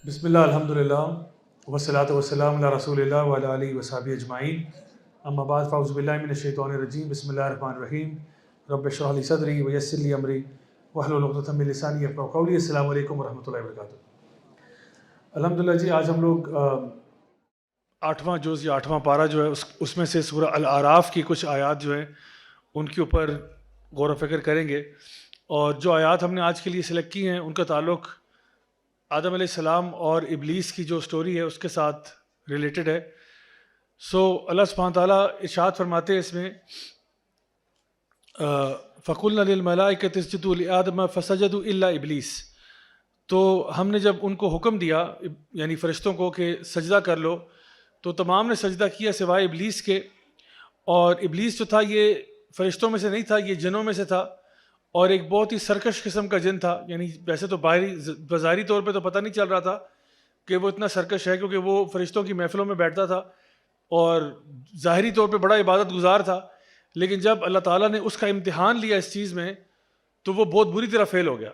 بسم اللہ الحمدللہ والصلاۃ والسلام علی رسول اللہ وعلی آلہ وصحبہ اجمعین، اما بعد فاعوذ باللہ من الشیطان الرجیم، بسم اللہ الرحمن الرحیم، رب اشرح لی صدری ویسر لی امری واحلل عقدۃ من لسانی یفقہوا قولی۔ السلام علیکم ورحمۃ اللہ وبرکاتہ۔ الحمدللہ جی، آج ہم لوگ آٹھواں جز یا آٹھواں پارہ جو ہے اس میں سے سورہ الاعراف کی کچھ آیات جو ہیں ان کے اوپر غور و فکر کریں گے، اور جو آیات ہم نے آج کے لیے سلیکٹ کی ہیں ان کا تعلق آدم علیہ السلام اور ابلیس کی جو سٹوری ہے اس کے ساتھ ریلیٹڈ ہے۔ اللہ سبحانہ تعالیٰ ارشاد فرماتے ہیں اس میں فَقُلْنَا لِلْمَلَائِكَةِ اسْجُدُوا لِآدَمَ فَسَجَدُوا إِلَّا ابلیس، تو ہم نے جب ان کو حکم دیا یعنی فرشتوں کو کہ سجدہ کر لو، تو تمام نے سجدہ کیا سوائے ابلیس کے، اور ابلیس جو تھا یہ فرشتوں میں سے نہیں تھا، یہ جنوں میں سے تھا، اور ایک بہت ہی سرکش قسم کا جن تھا۔ یعنی ویسے تو بظاہری طور پہ تو پتہ نہیں چل رہا تھا کہ وہ اتنا سرکش ہے، کیونکہ وہ فرشتوں کی محفلوں میں بیٹھتا تھا اور ظاہری طور پہ بڑا عبادت گزار تھا، لیکن جب اللہ تعالیٰ نے اس کا امتحان لیا اس چیز میں تو وہ بہت بری طرح فیل ہو گیا۔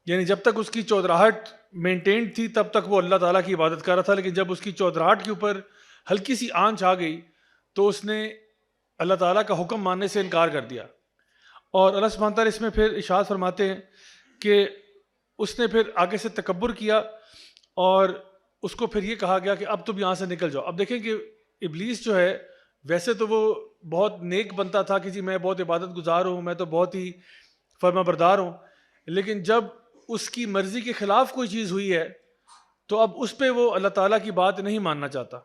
یعنی جب تک اس کی چودراہٹ مینٹینڈ تھی تب تک وہ اللہ تعالیٰ کی عبادت کر رہا تھا، لیکن جب اس کی چودراہٹ کے اوپر ہلکی سی آنچ آ گئی تو اس نے اللہ تعالیٰ کا حکم ماننے سے انکار کر دیا۔ اور اللہ سبحانہ تعالیٰ اس میں پھر ارشاد فرماتے ہیں کہ اس نے پھر آگے سے تکبر کیا، اور اس کو پھر یہ کہا گیا کہ اب تم یہاں سے نکل جاؤ۔ اب دیکھیں کہ ابلیس جو ہے ویسے تو وہ بہت نیک بنتا تھا کہ جی میں بہت عبادت گزار ہوں، میں تو بہت ہی فرما بردار ہوں، لیکن جب اس کی مرضی کے خلاف کوئی چیز ہوئی ہے تو اب اس پہ وہ اللہ تعالیٰ کی بات نہیں ماننا چاہتا۔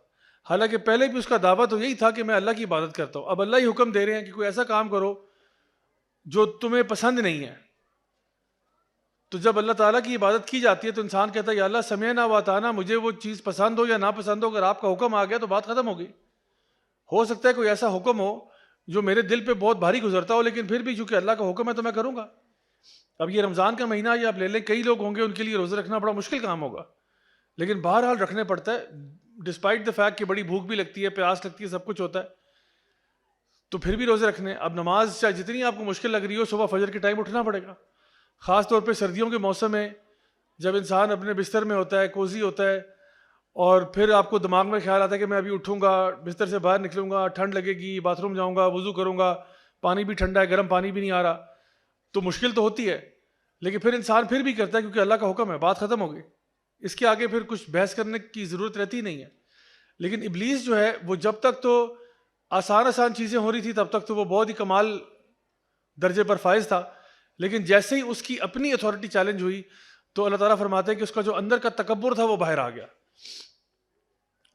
حالانکہ پہلے بھی اس کا دعویٰ تو یہی تھا کہ میں اللہ کی عبادت کرتا ہوں، اب اللہ ہی حکم دے رہے ہیں کہ کوئی ایسا کام کرو جو تمہیں پسند نہیں ہے۔ تو جب اللہ تعالیٰ کی عبادت کی جاتی ہے تو انسان کہتا ہے یا اللہ سمعنا و اطعنا، مجھے وہ چیز پسند ہو یا ناپسند ہو، اگر آپ کا حکم آ گیا تو بات ختم ہو گئی۔ ہو سکتا ہے کوئی ایسا حکم ہو جو میرے دل پہ بہت بھاری گزرتا ہو، لیکن پھر بھی چونکہ اللہ کا حکم ہے تو میں کروں گا۔ اب یہ رمضان کا مہینہ یہ آپ لے لیں، کئی لوگ ہوں گے ان کے لیے روزے رکھنا بڑا مشکل کام ہوگا، لیکن بہرحال رکھنے پڑتا ہے ڈسپائٹ دا فیکٹ کہ بڑی بھوک بھی لگتی ہے، پیاس لگتی ہے، سب کچھ ہوتا ہے، تو پھر بھی روزے رکھنے۔ اب نماز چاہے جتنی آپ کو مشکل لگ رہی ہو، صبح فجر کے ٹائم اٹھنا پڑے گا، خاص طور پہ سردیوں کے موسم میں جب انسان اپنے بستر میں ہوتا ہے، کوزی ہوتا ہے، اور پھر آپ کو دماغ میں خیال آتا ہے کہ میں ابھی اٹھوں گا، بستر سے باہر نکلوں گا، ٹھنڈ لگے گی، باتھ روم جاؤں گا، وضو کروں گا، پانی بھی ٹھنڈا ہے، گرم پانی بھی نہیں آ رہا، تو مشکل تو ہوتی ہے، لیکن پھر انسان پھر بھی کرتا ہے کیونکہ اللہ کا حکم ہے، بات ختم ہو گئی، اس کے آگے پھر کچھ بحث کرنے کی ضرورت رہتی نہیں ہے۔ لیکن ابلیس جو ہے وہ جب تک تو آسان چیزیں ہو رہی تھی تب تک تو وہ بہت ہی کمال درجے پر فائز تھا، لیکن جیسے ہی اس کی اپنی اتھارٹی چیلنج ہوئی تو اللہ تعالیٰ فرماتے ہیں کہ اس کا جو اندر کا تکبر تھا وہ باہر آ گیا،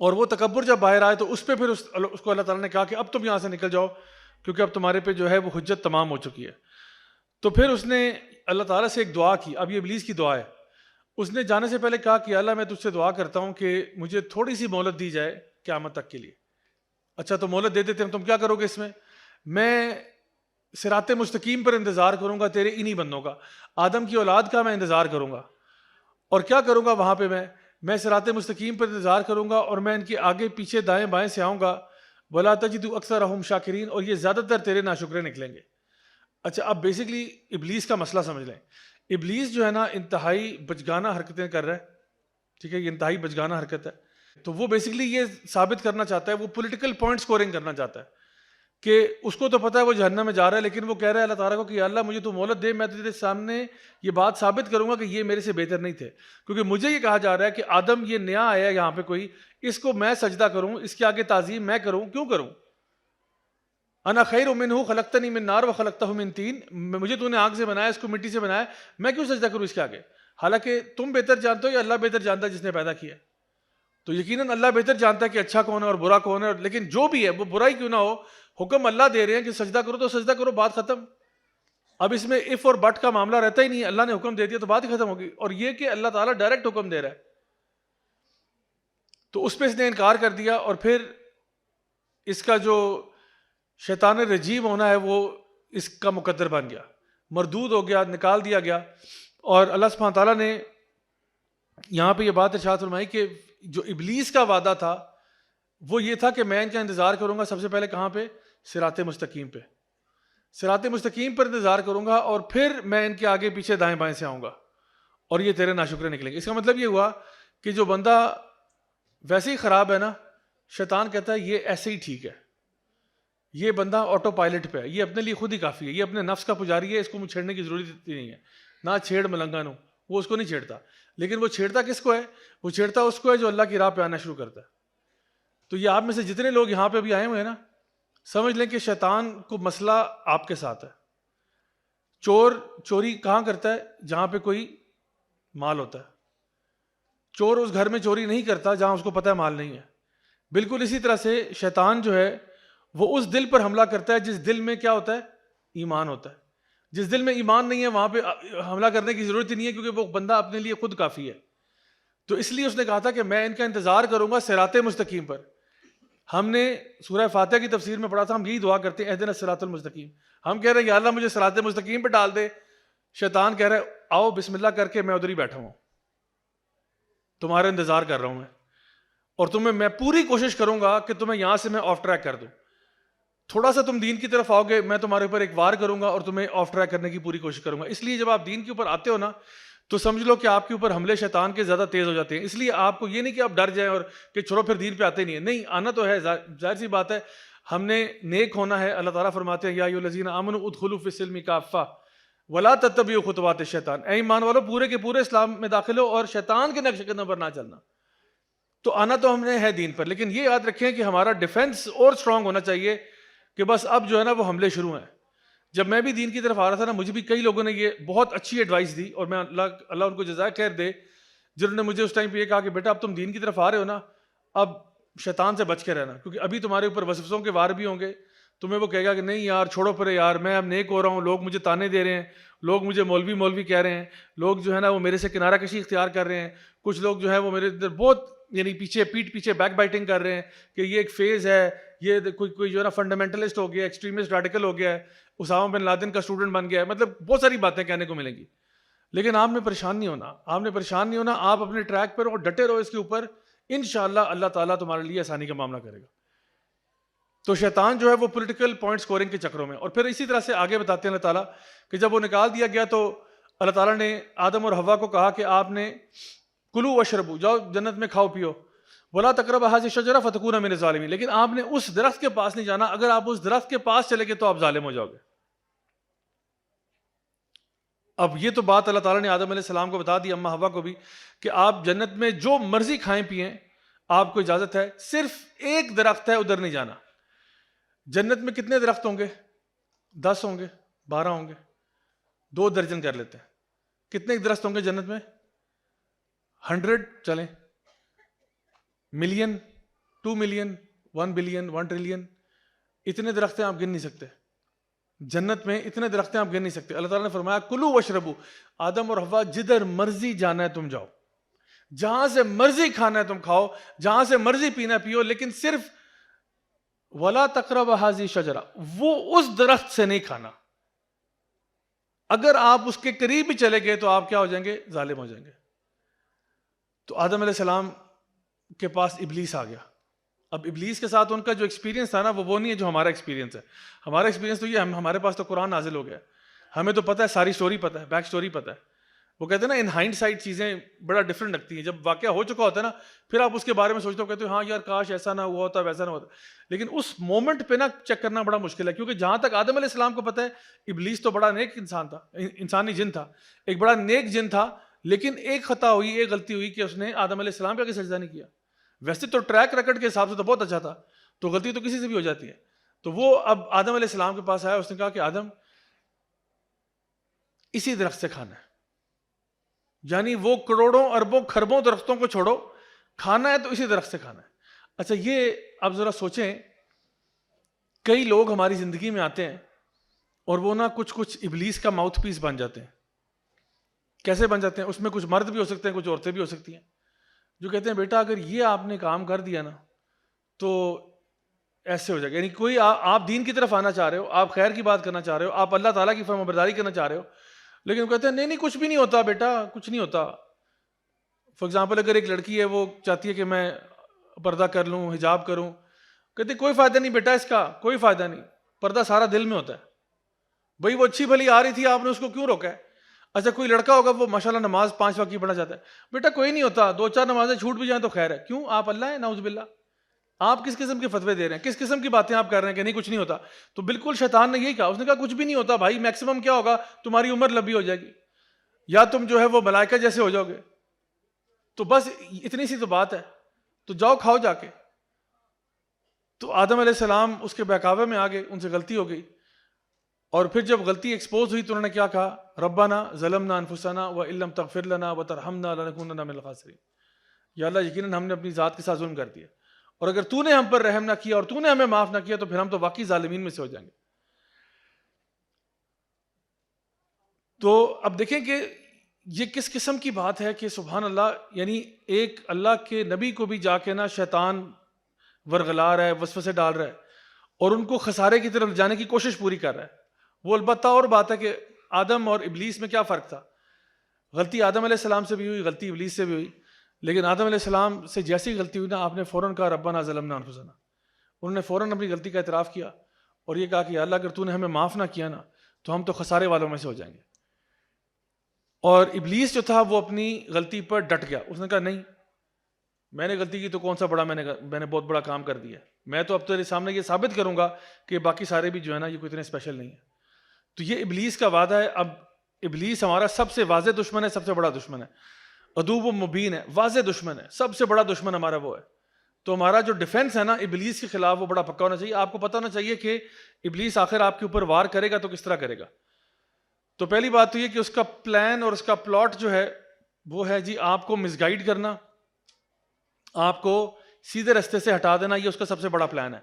اور وہ تکبر جب باہر آئے تو اس پہ پھر اس کو اللہ تعالیٰ نے کہا کہ اب تم یہاں سے نکل جاؤ کیونکہ اب تمہارے پہ جو ہے وہ حجت تمام ہو چکی ہے۔ تو پھر اس نے اللہ تعالیٰ سے ایک دعا کی، اب یہ ابلیس کی دعا ہے۔ اس نے جانے سے پہلے کہا کہ اللہ میں تجھ سے دعا کرتا ہوں کہ مجھے تھوڑی سی مہلت دی جائے قیامت تک کے لیے۔ اچھا تو مہلت دے دیتے ہیں، تم کیا کرو گے اس میں صراط مستقیم پر انتظار کروں گا تیرے انہی بندوں کا، آدم کی اولاد کا میں انتظار کروں گا، اور کیا کروں گا وہاں پہ میں صراط مستقیم پر انتظار کروں گا، اور میں ان کے آگے پیچھے دائیں بائیں سے آؤں گا، وَلَا تَجِدُ أَكْثَرَهُمْ شَاكِرِينَ، اور یہ زیادہ تر تیرے ناشکرے نکلیں گے۔ اچھا اب بیسکلی ابلیس کا مسئلہ سمجھ لیں۔ ابلیس جو ہے نا انتہائی بچگانہ حرکتیں کر رہا ہے، ٹھیک ہے، یہ انتہائی بچگانہ حرکت ہے، تو وہ بیسکلی یہ ثابت کرنا چاہتا ہے، وہ پولیٹیکل پوائنٹ سکورنگ کرنا چاہتا ہے کہ اس کو تو پتہ ہے وہ جہنم میں جا رہا ہے، لیکن وہ کہہ رہا ہے اللہ تعالیٰ کو کہ اللہ مجھے تو مہلت دے، میں تیرے سامنے یہ بات ثابت کروں گا کہ یہ میرے سے بہتر نہیں تھے، کیونکہ مجھے یہ کہا جا رہا ہے کہ آدم یہ نیا آیا ہے یہاں پہ کوئی، اس کو میں سجدہ کروں، اس کے آگے تعظیم میں کروں، کیوں کروں؟ انا خیر منہ خلقتنی من نار وخلقتہ من طین، مجھے تو نے آگ سے بنایا، اس کو مٹی سے بنایا، میں کیوں سجدہ کروں اس کے آگے؟ حالانکہ تم بہتر جانتے ہو یا اللہ بہتر جانتا ہے جس نے پیدا کیا ہے؟ تو یقیناً اللہ بہتر جانتا ہے کہ اچھا کون ہے اور برا کون ہے، لیکن جو بھی ہے وہ برا ہی کیوں نہ ہو، حکم اللہ دے رہے ہیں کہ سجدہ کرو تو سجدہ کرو، بات ختم۔ اب اس میں اف اور بٹ کا معاملہ رہتا ہی نہیں ہے، اللہ نے حکم دے دیا تو بات ہی ختم ہوگی، اور یہ کہ اللہ تعالیٰ ڈائریکٹ حکم دے رہا ہے، تو اس پہ اس نے انکار کر دیا، اور پھر اس کا جو شیطان الرجیم ہونا ہے وہ اس کا مقدر بن گیا، مردود ہو گیا، نکال دیا گیا۔ اور اللہ سبحانہ تعالیٰ نے یہاں پہ یہ بات ارشاد فرمائی کہ جو ابلیس کا وعدہ تھا وہ یہ تھا کہ میں ان کا انتظار کروں گا، سب سے پہلے کہاں پہ؟ صراط مستقیم پہ، صراط مستقیم پر انتظار کروں گا، اور پھر میں ان کے آگے پیچھے دائیں بائیں سے آؤں گا، اور یہ تیرے ناشکرے نکلیں گے۔ اس کا مطلب یہ ہوا کہ جو بندہ ویسے ہی خراب ہے نا، شیطان کہتا ہے یہ ایسے ہی ٹھیک ہے، یہ بندہ آٹو پائلٹ پہ ہے، یہ اپنے لیے خود ہی کافی ہے، یہ اپنے نفس کا پجاری ہے، اس کو مجھے چھیڑنے کی ضرورت ہی نہیں ہے، نہ چھیڑ ملنگا نو، وہ اس کو نہیں چھیڑتا. لیکن وہ چھیڑتا کس کو ہے؟ وہ چھیڑتا اس کو ہے جو اللہ کی راہ پہ آنا شروع کرتا ہے. تو یہ آپ میں سے جتنے لوگ یہاں پہ بھی آئے ہوئے ہیں نا، سمجھ لیں کہ شیطان کو مسئلہ آپ کے ساتھ ہے. چور چوری کہاں کرتا ہے؟ جہاں پہ کوئی مال ہوتا ہے. چور اس گھر میں چوری نہیں کرتا جہاں اس کو پتہ ہے مال نہیں ہے. بالکل اسی طرح سے شیطان جو ہے وہ اس دل پر حملہ کرتا ہے جس دل میں کیا ہوتا ہے؟ ایمان ہوتا ہے. جس دل میں ایمان نہیں ہے وہاں پہ حملہ کرنے کی ضرورت ہی نہیں ہے، کیونکہ وہ بندہ اپنے لیے خود کافی ہے. تو اس لیے اس نے کہا تھا کہ میں ان کا انتظار کروں گا صراط مستقیم پر. ہم نے سورہ فاتحہ کی تفسیر میں پڑھا تھا، ہم یہی دعا کرتے ہیں اہدنا الصراط المستقیم. ہم کہہ رہے ہیں یا اللہ مجھے صراط مستقیم پہ ڈال دے. شیطان کہہ رہا ہے آؤ بسم اللہ کر کے میں ادھر ہی بیٹھا ہوں، تمہارا انتظار کر رہا ہوں میں، اور تمہیں میں پوری کوشش کروں گا کہ تمہیں یہاں سے میں آف ٹریک کر دوں. تھوڑا سا تم دین کی طرف آؤ گے میں تمہارے اوپر ایک وار کروں گا اور تمہیں آف ٹریک کرنے کی پوری کوشش کروں گا. اس لیے جب آپ دین کے اوپر آتے ہو نا تو سمجھ لو کہ آپ کے اوپر حملے شیطان کے زیادہ تیز ہو جاتے ہیں. اس لیے آپ کو یہ نہیں کہ آپ ڈر جائیں اور کہ چھوڑو پھر دین پہ آتے نہیں ہیں. نہیں، آنا تو ہے، ظاہر سی بات ہے، ہم نے نیک ہونا ہے. اللہ تعالیٰ فرماتے ہیں یا ایھا الذین آمنوا ادخلوا فی السلم کافہ ولا تتبعوا خطوات الشیطان. اے ایمان والو پورے کے پورے اسلام میں داخل ہو اور شیطان کے نقش قدم پر نہ چلنا. تو آنا تو ہم نے ہے دین پر، لیکن یہ یاد رکھیں کہ ہمارا ڈیفنس اور اسٹرانگ ہونا چاہیے کہ بس اب جو ہے نا وہ حملے شروع ہیں. جب میں بھی دین کی طرف آ رہا تھا نا، مجھے بھی کئی لوگوں نے یہ بہت اچھی ایڈوائس دی، اور میں اللہ ان کو جزائے خیر دے، جنہوں نے مجھے اس ٹائم پہ یہ کہا کہ بیٹا اب تم دین کی طرف آ رہے ہو نا، اب شیطان سے بچ کے رہنا، کیونکہ ابھی تمہارے اوپر وسوسوں کے وار بھی ہوں گے. تمہیں وہ کہے گا کہ نہیں یار چھوڑو پرے یار، میں اب نیک ہو رہا ہوں، لوگ مجھے تانے دے رہے ہیں، لوگ مجھے مولوی کہہ رہے ہیں، لوگ جو ہے نا وہ میرے سے کنارہ کشی اختیار کر رہے ہیں، کچھ لوگ جو ہے وہ میرے اندر بہت یعنی پیٹ پیچھے بیک بائٹنگ کر رہے ہیں کہ یہ ایک فیز ہے، یہ کوئی جو ہے نا فنڈامنٹلسٹ ہو گیا، ایکسٹریمسٹ ریڈیکل ہو گیا ہے، اسامہ بن لادن کا اسٹوڈنٹ بن گیا ہے. مطلب بہت ساری باتیں کہنے کو ملیں گی. لیکن آپ نے پریشان نہیں ہونا، آپ نے پریشان نہیں ہونا، آپ اپنے ٹریک پر اور ڈٹے رہو اس کے اوپر، انشاءاللہ اللہ تعالیٰ تمہارے لیے آسانی کا معاملہ کرے گا. تو شیطان جو ہے وہ پولیٹیکل پوائنٹ سکورنگ کے چکروں میں، اور پھر اسی طرح سے آگے بتاتے ہیں اللہ تعالیٰ کہ جب وہ نکال دیا گیا تو اللہ تعالیٰ نے آدم اور حوا کو کہا کہ آپ نے کلو وشربو، جاؤ جنت میں کھاؤ پیو، ولا تقربوا هذه الشجرة فتكونا من الظالمين، لیکن آپ نے اس درخت کے پاس نہیں جانا. اگر آپ اس درخت کے پاس چلے گئے تو آپ ظالم ہو جاؤ گے. اب یہ تو بات اللہ تعالیٰ نے آدم علیہ السلام کو بتا دی، اماں حوا کو بھی، کہ آپ جنت میں جو مرضی کھائیں پئیں آپ کو اجازت ہے، صرف ایک درخت ہے ادھر نہیں جانا. جنت میں کتنے درخت ہوں گے؟ 10 ہوں گے، 12 ہوں گے، 2 درجن کر لیتے ہیں. کتنے درخت ہوں گے جنت میں؟ 100 چلیں، ملین، 2 ملین، 1 بلین، 1 ٹریلین، اتنے درخت ہیں آپ گن نہیں سکتے. جنت میں اتنے درخت ہیں آپ گن نہیں سکتے. اللہ تعالیٰ نے فرمایا کلو وشربو، آدم اور حوا جدھر مرضی جانا ہے تم جاؤ، جہاں سے مرضی کھانا ہے تم کھاؤ، جہاں سے مرضی پینا پیو، لیکن صرف ولا تقربوا هذه الشجرة، وہ اس درخت سے نہیں کھانا. اگر آپ اس کے قریب بھی چلے گئے تو آپ کیا ہو جائیں گے؟ ظالم ہو جائیں گے. تو آدم علیہ السلام کے پاس ابلیس آ گیا. اب ابلیس کے ساتھ ان کا جو ایکسپیرینس تھا نا وہ نہیں ہے جو ہمارا ایکسپیرینس ہے. ہمارا ایکسپیرینس تو یہ ہمارے پاس تو قرآن نازل ہو گیا، ہمیں تو پتہ ہے، ساری سٹوری پتہ ہے، بیک سٹوری پتہ ہے. وہ کہتے ہیں نا ان ہائنڈ سائڈ چیزیں بڑا ڈفرینٹ لگتی ہیں. جب واقعہ ہو چکا ہوتا ہے نا پھر آپ اس کے بارے میں سوچتے ہو، کہتے ہو ہاں یار کاش ایسا نہ ہوا ہوتا، ویسا نہ ہوتا. لیکن اس مومنٹ پہ نا چیک کرنا بڑا مشکل ہے، کیونکہ جہاں تک آدم علیہ السلام کو پتہ ہے ابلیس تو بڑا نیک انسان تھا، انسانی جن تھا، ایک بڑا نیک جن تھا. لیکن ایک خطا ہوئی، ایک غلطی ہوئی کہ اس نے آدم علیہ السلام پہ آگے سجدہ نہیں کیا. ویسے تو ٹریک ریکارڈ کے حساب سے تو بہت اچھا تھا، تو غلطی تو کسی سے بھی ہو جاتی ہے. تو وہ اب آدم علیہ السلام کے پاس آیا، اس نے کہا کہ آدم اسی درخت سے کھانا ہے، یعنی وہ کروڑوں اربوں خربوں درختوں کو چھوڑو، کھانا ہے تو اسی درخت سے کھانا ہے. اچھا یہ اب ذرا سوچیں، کئی لوگ ہماری زندگی میں آتے ہیں اور وہ نا کچھ ابلیس کا ماؤتھ پیس بن جاتے ہیں. کیسے بن جاتے ہیں؟ اس میں کچھ مرد بھی ہو سکتے ہیں، کچھ عورتیں بھی ہو سکتی ہیں، جو کہتے ہیں بیٹا اگر یہ آپ نے کام کر دیا نا تو ایسے ہو جائے گا. یعنی کوئی آپ دین کی طرف آنا چاہ رہے ہو، آپ خیر کی بات کرنا چاہ رہے ہو، آپ اللہ تعالیٰ کی فرمانبرداری کرنا چاہ رہے ہو، لیکن وہ کہتے ہیں نہیں کچھ بھی نہیں ہوتا بیٹا، کچھ نہیں ہوتا. فار ایگزامپل اگر ایک لڑکی ہے وہ چاہتی ہے کہ میں پردہ کر لوں، حجاب کروں، کہتے کوئی فائدہ نہیں بیٹا، اس کا کوئی فائدہ نہیں، پردہ سارا دل میں ہوتا ہے. بھائی وہ اچھی بھلی آ رہی تھی، آپ نے اس کو کیوں روکا ہے؟ اچھا کوئی لڑکا ہوگا وہ ماشاءاللہ نماز 5 وقت کی پڑھنا چاہتا ہے، بیٹا کوئی نہیں ہوتا، 2-4 نمازیں چھوٹ بھی جائیں تو خیر ہے. کیوں؟ آپ اللہ ہیں، نعوذ باللہ. آپ کس قسم کے فتوے دے رہے ہیں، کس قسم کی باتیں آپ کر رہے ہیں کہ نہیں کچھ نہیں ہوتا؟ تو بالکل شیطان نے یہی کہا، اس نے کہا کچھ بھی نہیں ہوتا بھائی، میکسیمم کیا ہوگا، تمہاری عمر لمبی ہو جائے گی، یا تم جو ہے وہ ملائکہ جیسے ہو جاؤ گے. تو بس اتنی سی تو بات ہے، تو جاؤ کھاؤ جا کے. تو آدم علیہ السلام اس کے بہکاوے میں آ گئے، ان سے غلطی ہو گئی. اور پھر جب غلطی ایکسپوز ہوئی تو انہوں نے کیا کہا، ربنا ظلمنا انفسنا وان لم تغفر لنا وترحمنا لنکونن من الخاسرین. یا اللہ یقیناً ہم نے اپنی ذات کے ساتھ ظلم کر دیا، اور اگر تو نے ہم پر رحم نہ کیا اور تو نے ہمیں معاف نہ کیا تو پھر ہم تو واقعی ظالمین میں سے ہو جائیں گے. تو اب دیکھیں کہ یہ کس قسم کی بات ہے کہ سبحان اللہ، یعنی ایک اللہ کے نبی کو بھی جا کے نا شیطان ورغلا رہا ہے، وسوسے ڈال رہا ہے، اور ان کو خسارے کی طرف جانے کی کوشش پوری کر رہا ہے. وہ البتہ اور بات ہے کہ آدم اور ابلیس میں کیا فرق تھا. غلطی آدم علیہ السلام سے بھی ہوئی، غلطی ابلیس سے بھی ہوئی، لیکن آدم علیہ السلام سے جیسی غلطی ہوئی نا، آپ نے فوراً کہا ربنا ظلمنا انفسنا. انہوں نے فوراً اپنی غلطی کا اعتراف کیا اور یہ کہا کہ اللہ اگر تو نے ہمیں معاف نہ کیا نا تو ہم تو خسارے والوں میں سے ہو جائیں گے. اور ابلیس جو تھا وہ اپنی غلطی پر ڈٹ گیا، اس نے کہا نہیں، میں نے غلطی کی تو کون سا بڑا، میں نے بہت بڑا کام کر دیا، میں تو اب تیرے سامنے یہ ثابت کروں گا کہ باقی سارے بھی جو ہے نا یہ کوئی اتنے اسپیشل نہیں ہے. تو یہ ابلیس کا وعدہ ہے. اب ابلیس ہمارا سب سے واضح دشمن ہے، سب سے بڑا دشمن ہے، عدو و مبین ہے، واضح دشمن ہے، سب سے بڑا دشمن ہمارا وہ ہے. تو ہمارا جو ڈیفنس ہے نا ابلیس کے خلاف وہ بڑا پکا ہونا چاہیے. آپ کو پتہ ہونا چاہیے کہ ابلیس آخر آپ کے اوپر وار کرے گا تو کس طرح کرے گا. تو پہلی بات تو یہ کہ اس کا پلان اور اس کا پلاٹ جو ہے وہ ہے جی آپ کو مس گائیڈ کرنا، آپ کو سیدھے رستے سے ہٹا دینا. یہ اس کا سب سے بڑا پلان ہے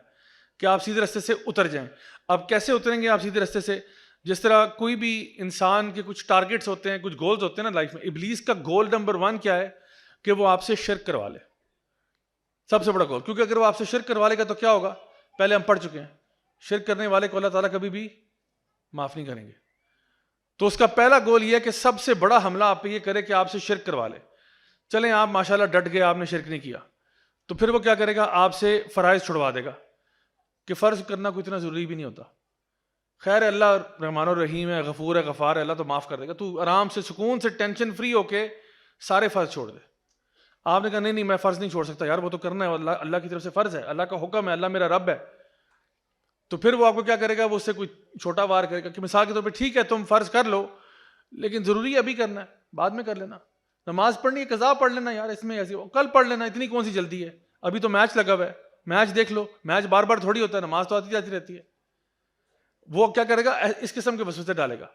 کہ آپ سیدھے رستے سے اتر جائیں. اب کیسے اتریں گے آپ سیدھے رستے سے؟ جس طرح کوئی بھی انسان کے کچھ ٹارگٹس ہوتے ہیں، کچھ گولز ہوتے ہیں نا لائف میں. ابلیس کا گول نمبر 1 کیا ہے کہ وہ آپ سے شرک کروا لے، سب سے بڑا گول. کیونکہ اگر وہ آپ سے شرک کروا لے گا تو کیا ہوگا، پہلے ہم پڑھ چکے ہیں، شرک کرنے والے کو اللہ تعالیٰ کبھی بھی معاف نہیں کریں گے. تو اس کا پہلا گول یہ ہے کہ سب سے بڑا حملہ آپ پہ یہ کرے کہ آپ سے شرک کروا لے. چلیں آپ ماشاءاللہ ڈٹ گئے، آپ نے شرک نہیں کیا، تو پھر وہ کیا کرے گا، آپ سے فرائض چھڑوا دے گا کہ فرض کرنا کوئی اتنا ضروری بھی نہیں ہوتا. خیر اللہ رحمان الرحیم ہے، غفور ہے، غفار ہے، اللہ تو معاف کر دے گا، تو آرام سے سکون سے ٹینشن فری ہو کے سارے فرض چھوڑ دے. آپ نے کہا نہیں میں فرض نہیں چھوڑ سکتا یار، وہ تو کرنا ہے، اللہ کی طرف سے فرض ہے، اللہ کا حکم ہے، اللہ میرا رب ہے. تو پھر وہ آپ کو کیا کرے گا، وہ اس سے کوئی چھوٹا وار کرے گا کہ مثال کے طور پہ ٹھیک ہے تم فرض کر لو لیکن ضروری ابھی کرنا ہے، بعد میں کر لینا. نماز پڑھنی ہے قضا پڑھ لینا یار، اس میں ایسی کل پڑھ لینا، اتنی کون سی جلدی ہے، ابھی تو میچ لگا ہوا ہے، میچ دیکھ لو، میچ بار بار تھوڑی ہوتا ہے، نماز تو آتی جاتی رہتی ہے. وہ کیا کرے گا، اس قسم کے وسوسے ڈالے گا.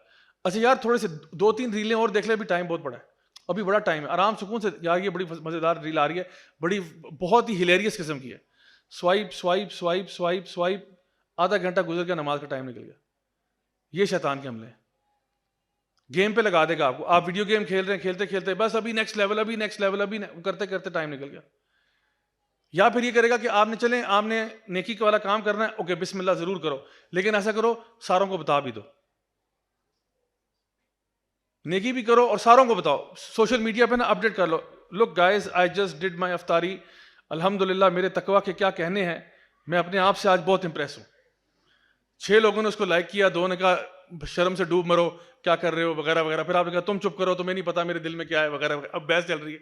اچھا یار تھوڑے سے 2-3 ریلیں اور دیکھ لے، ابھی ٹائم بہت بڑا ہے، ابھی بڑا ٹائم ہے، آرام سکون سے یار یہ بڑی مزیدار ریل آ رہی ہے، بڑی بہت ہی ہلیریس قسم کی ہے، swipe swipe swipe swipe swipe, آدھا گھنٹہ گزر گیا، نماز کا ٹائم نکل گیا. یہ شیطان کے حملے. گیم پہ لگا دے گا آپ کو، آپ ویڈیو گیم کھیل رہے ہیں، کھیلتے کھیلتے بس ابھی نیکسٹ لیول، ابھی نیکسٹ لیول، ابھی کرتے کرتے ٹائم نکل گیا. یا پھر یہ کرے گا کہ آپ نے چلیں آپ نے نیکی والا کام کرنا ہے، اوکے بسم اللہ ضرور کرو، لیکن ایسا کرو ساروں کو بتا بھی دو، نیکی بھی کرو اور ساروں کو بتاؤ، سوشل میڈیا پہ نا اپڈیٹ کر لو، لک گائز آئی جسٹ ڈڈ مائی افطاری، الحمدللہ میرے تقویٰ کے کیا کہنے ہیں، میں اپنے آپ سے آج بہت امپریس ہوں. 6 لوگوں نے اس کو لائک کیا، 2 نے کہا شرم سے ڈوب مرو کیا کر رہے ہو وغیرہ وغیرہ، پھر آپ نے کہا تم چپ کرو تمہیں نہیں پتا میرے دل میں کیا ہے وغیرہ وغیرہ. اب بحث چل رہی ہے.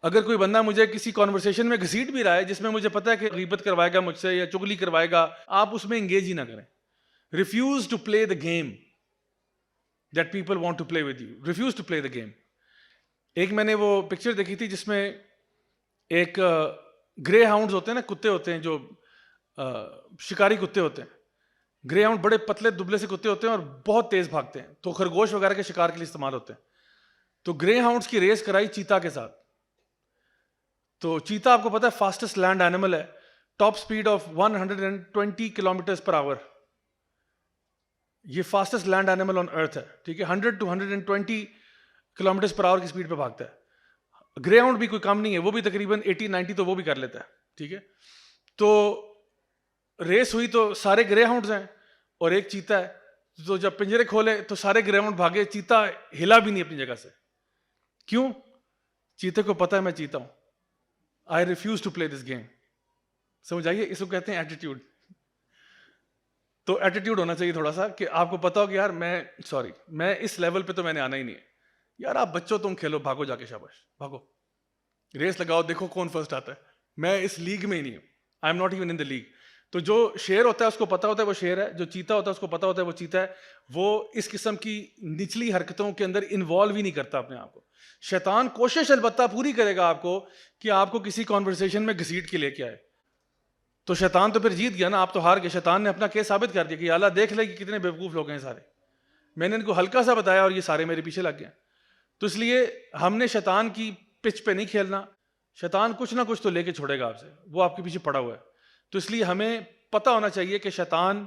اگر کوئی بندہ مجھے کسی کانورسیشن میں گھسیٹ بھی رہا ہے جس میں مجھے پتا ہے کہ غیبت کروائے گا مجھ سے یا چغلی کروائے گا، آپ اس میں انگیج ہی نہ کریں. Refuse to play the game that people want to play with you, refuse to play the game. ایک میں نے وہ پکچر دیکھی تھی جس میں ایک گرے ہاؤنڈز ہوتے ہیں نا، کتے ہوتے ہیں جو شکاری کتے ہوتے ہیں، گرے ہاؤنڈ بڑے پتلے دبلے سے کتے ہوتے ہیں اور بہت تیز بھاگتے ہیں، تو خرگوش وغیرہ کے شکار کے لیے استعمال ہوتے ہیں. تو گرے ہاؤنڈز کی ریس کرائی چیتا کے ساتھ. تو چیتا آپ کو پتا ہے فاسٹسٹ لینڈ اینیمل ہے، ٹاپ سپیڈ آف 120 کلومیٹرز پر آور، یہ فاسٹسٹ لینڈ اینیمل آن ارتھ ہے، ٹھیک ہے، 100 to 120 کلومیٹرز پر آور کی سپیڈ پہ بھاگتا ہے. گرے ہاؤنڈ بھی کوئی کم نہیں ہے، وہ بھی تقریباً 80-90 تو وہ بھی کر لیتا ہے، ٹھیک ہے. تو ریس ہوئی تو سارے گرے ہاؤنڈز ہیں اور ایک چیتا ہے، تو جب پنجرے کھولے تو سارے گرے ہاؤنڈ بھاگے، چیتا ہلا بھی نہیں اپنی جگہ سے. کیوں؟ چیتے کو پتا ہے میں چیتا ہوں، I refuse to play this game. سمجھ آئیے، اس کو کہتے ہیں ایٹیٹیوڈ. تو ایٹیٹیوڈ ہونا چاہیے تھوڑا سا کہ آپ کو پتا ہو کہ یار میں اس لیول پہ تو میں نے آنا ہی نہیں ہے. یار آپ بچوں تم کھیلو, بھاگو جا کے, شاباش بھاگو, ریس لگاؤ, دیکھو کون فرسٹ آتا ہے. میں اس لیگ میں ہی نہیں ہوں, I am not even in the league. تو جو شیر ہوتا ہے اس کو پتا ہوتا ہے وہ شیر ہے, جو چیتا ہوتا ہے اس کو پتا ہوتا ہے وہ چیتا ہے. وہ اس قسم کی نچلی حرکتوں کے اندر انوالو ہی نہیں کرتا اپنے آپ کو. شیطان کوشش البتہ پوری کرے گا آپ کو کہ آپ کو کسی کانورسیشن میں گھسیٹ کے لے کے آئے. تو شیطان تو پھر جیت گیا نا, آپ تو ہار گئے. شیطان نے اپنا کیس ثابت کر دیا کہ اللہ دیکھ لے کہ کتنے بیوقوف لوگ ہیں سارے, میں نے ان کو ہلکا سا بتایا اور یہ سارے میرے پیچھے لگ گئے. تو اس لیے ہم نے شیطان کی پچ پہ نہیں کھیلنا. شیطان کچھ نہ کچھ تو لے کے چھوڑے گا آپ سے, وہ آپ کے پیچھے پڑا ہوا ہے. تو اس لیے ہمیں پتہ ہونا چاہیے کہ شیطان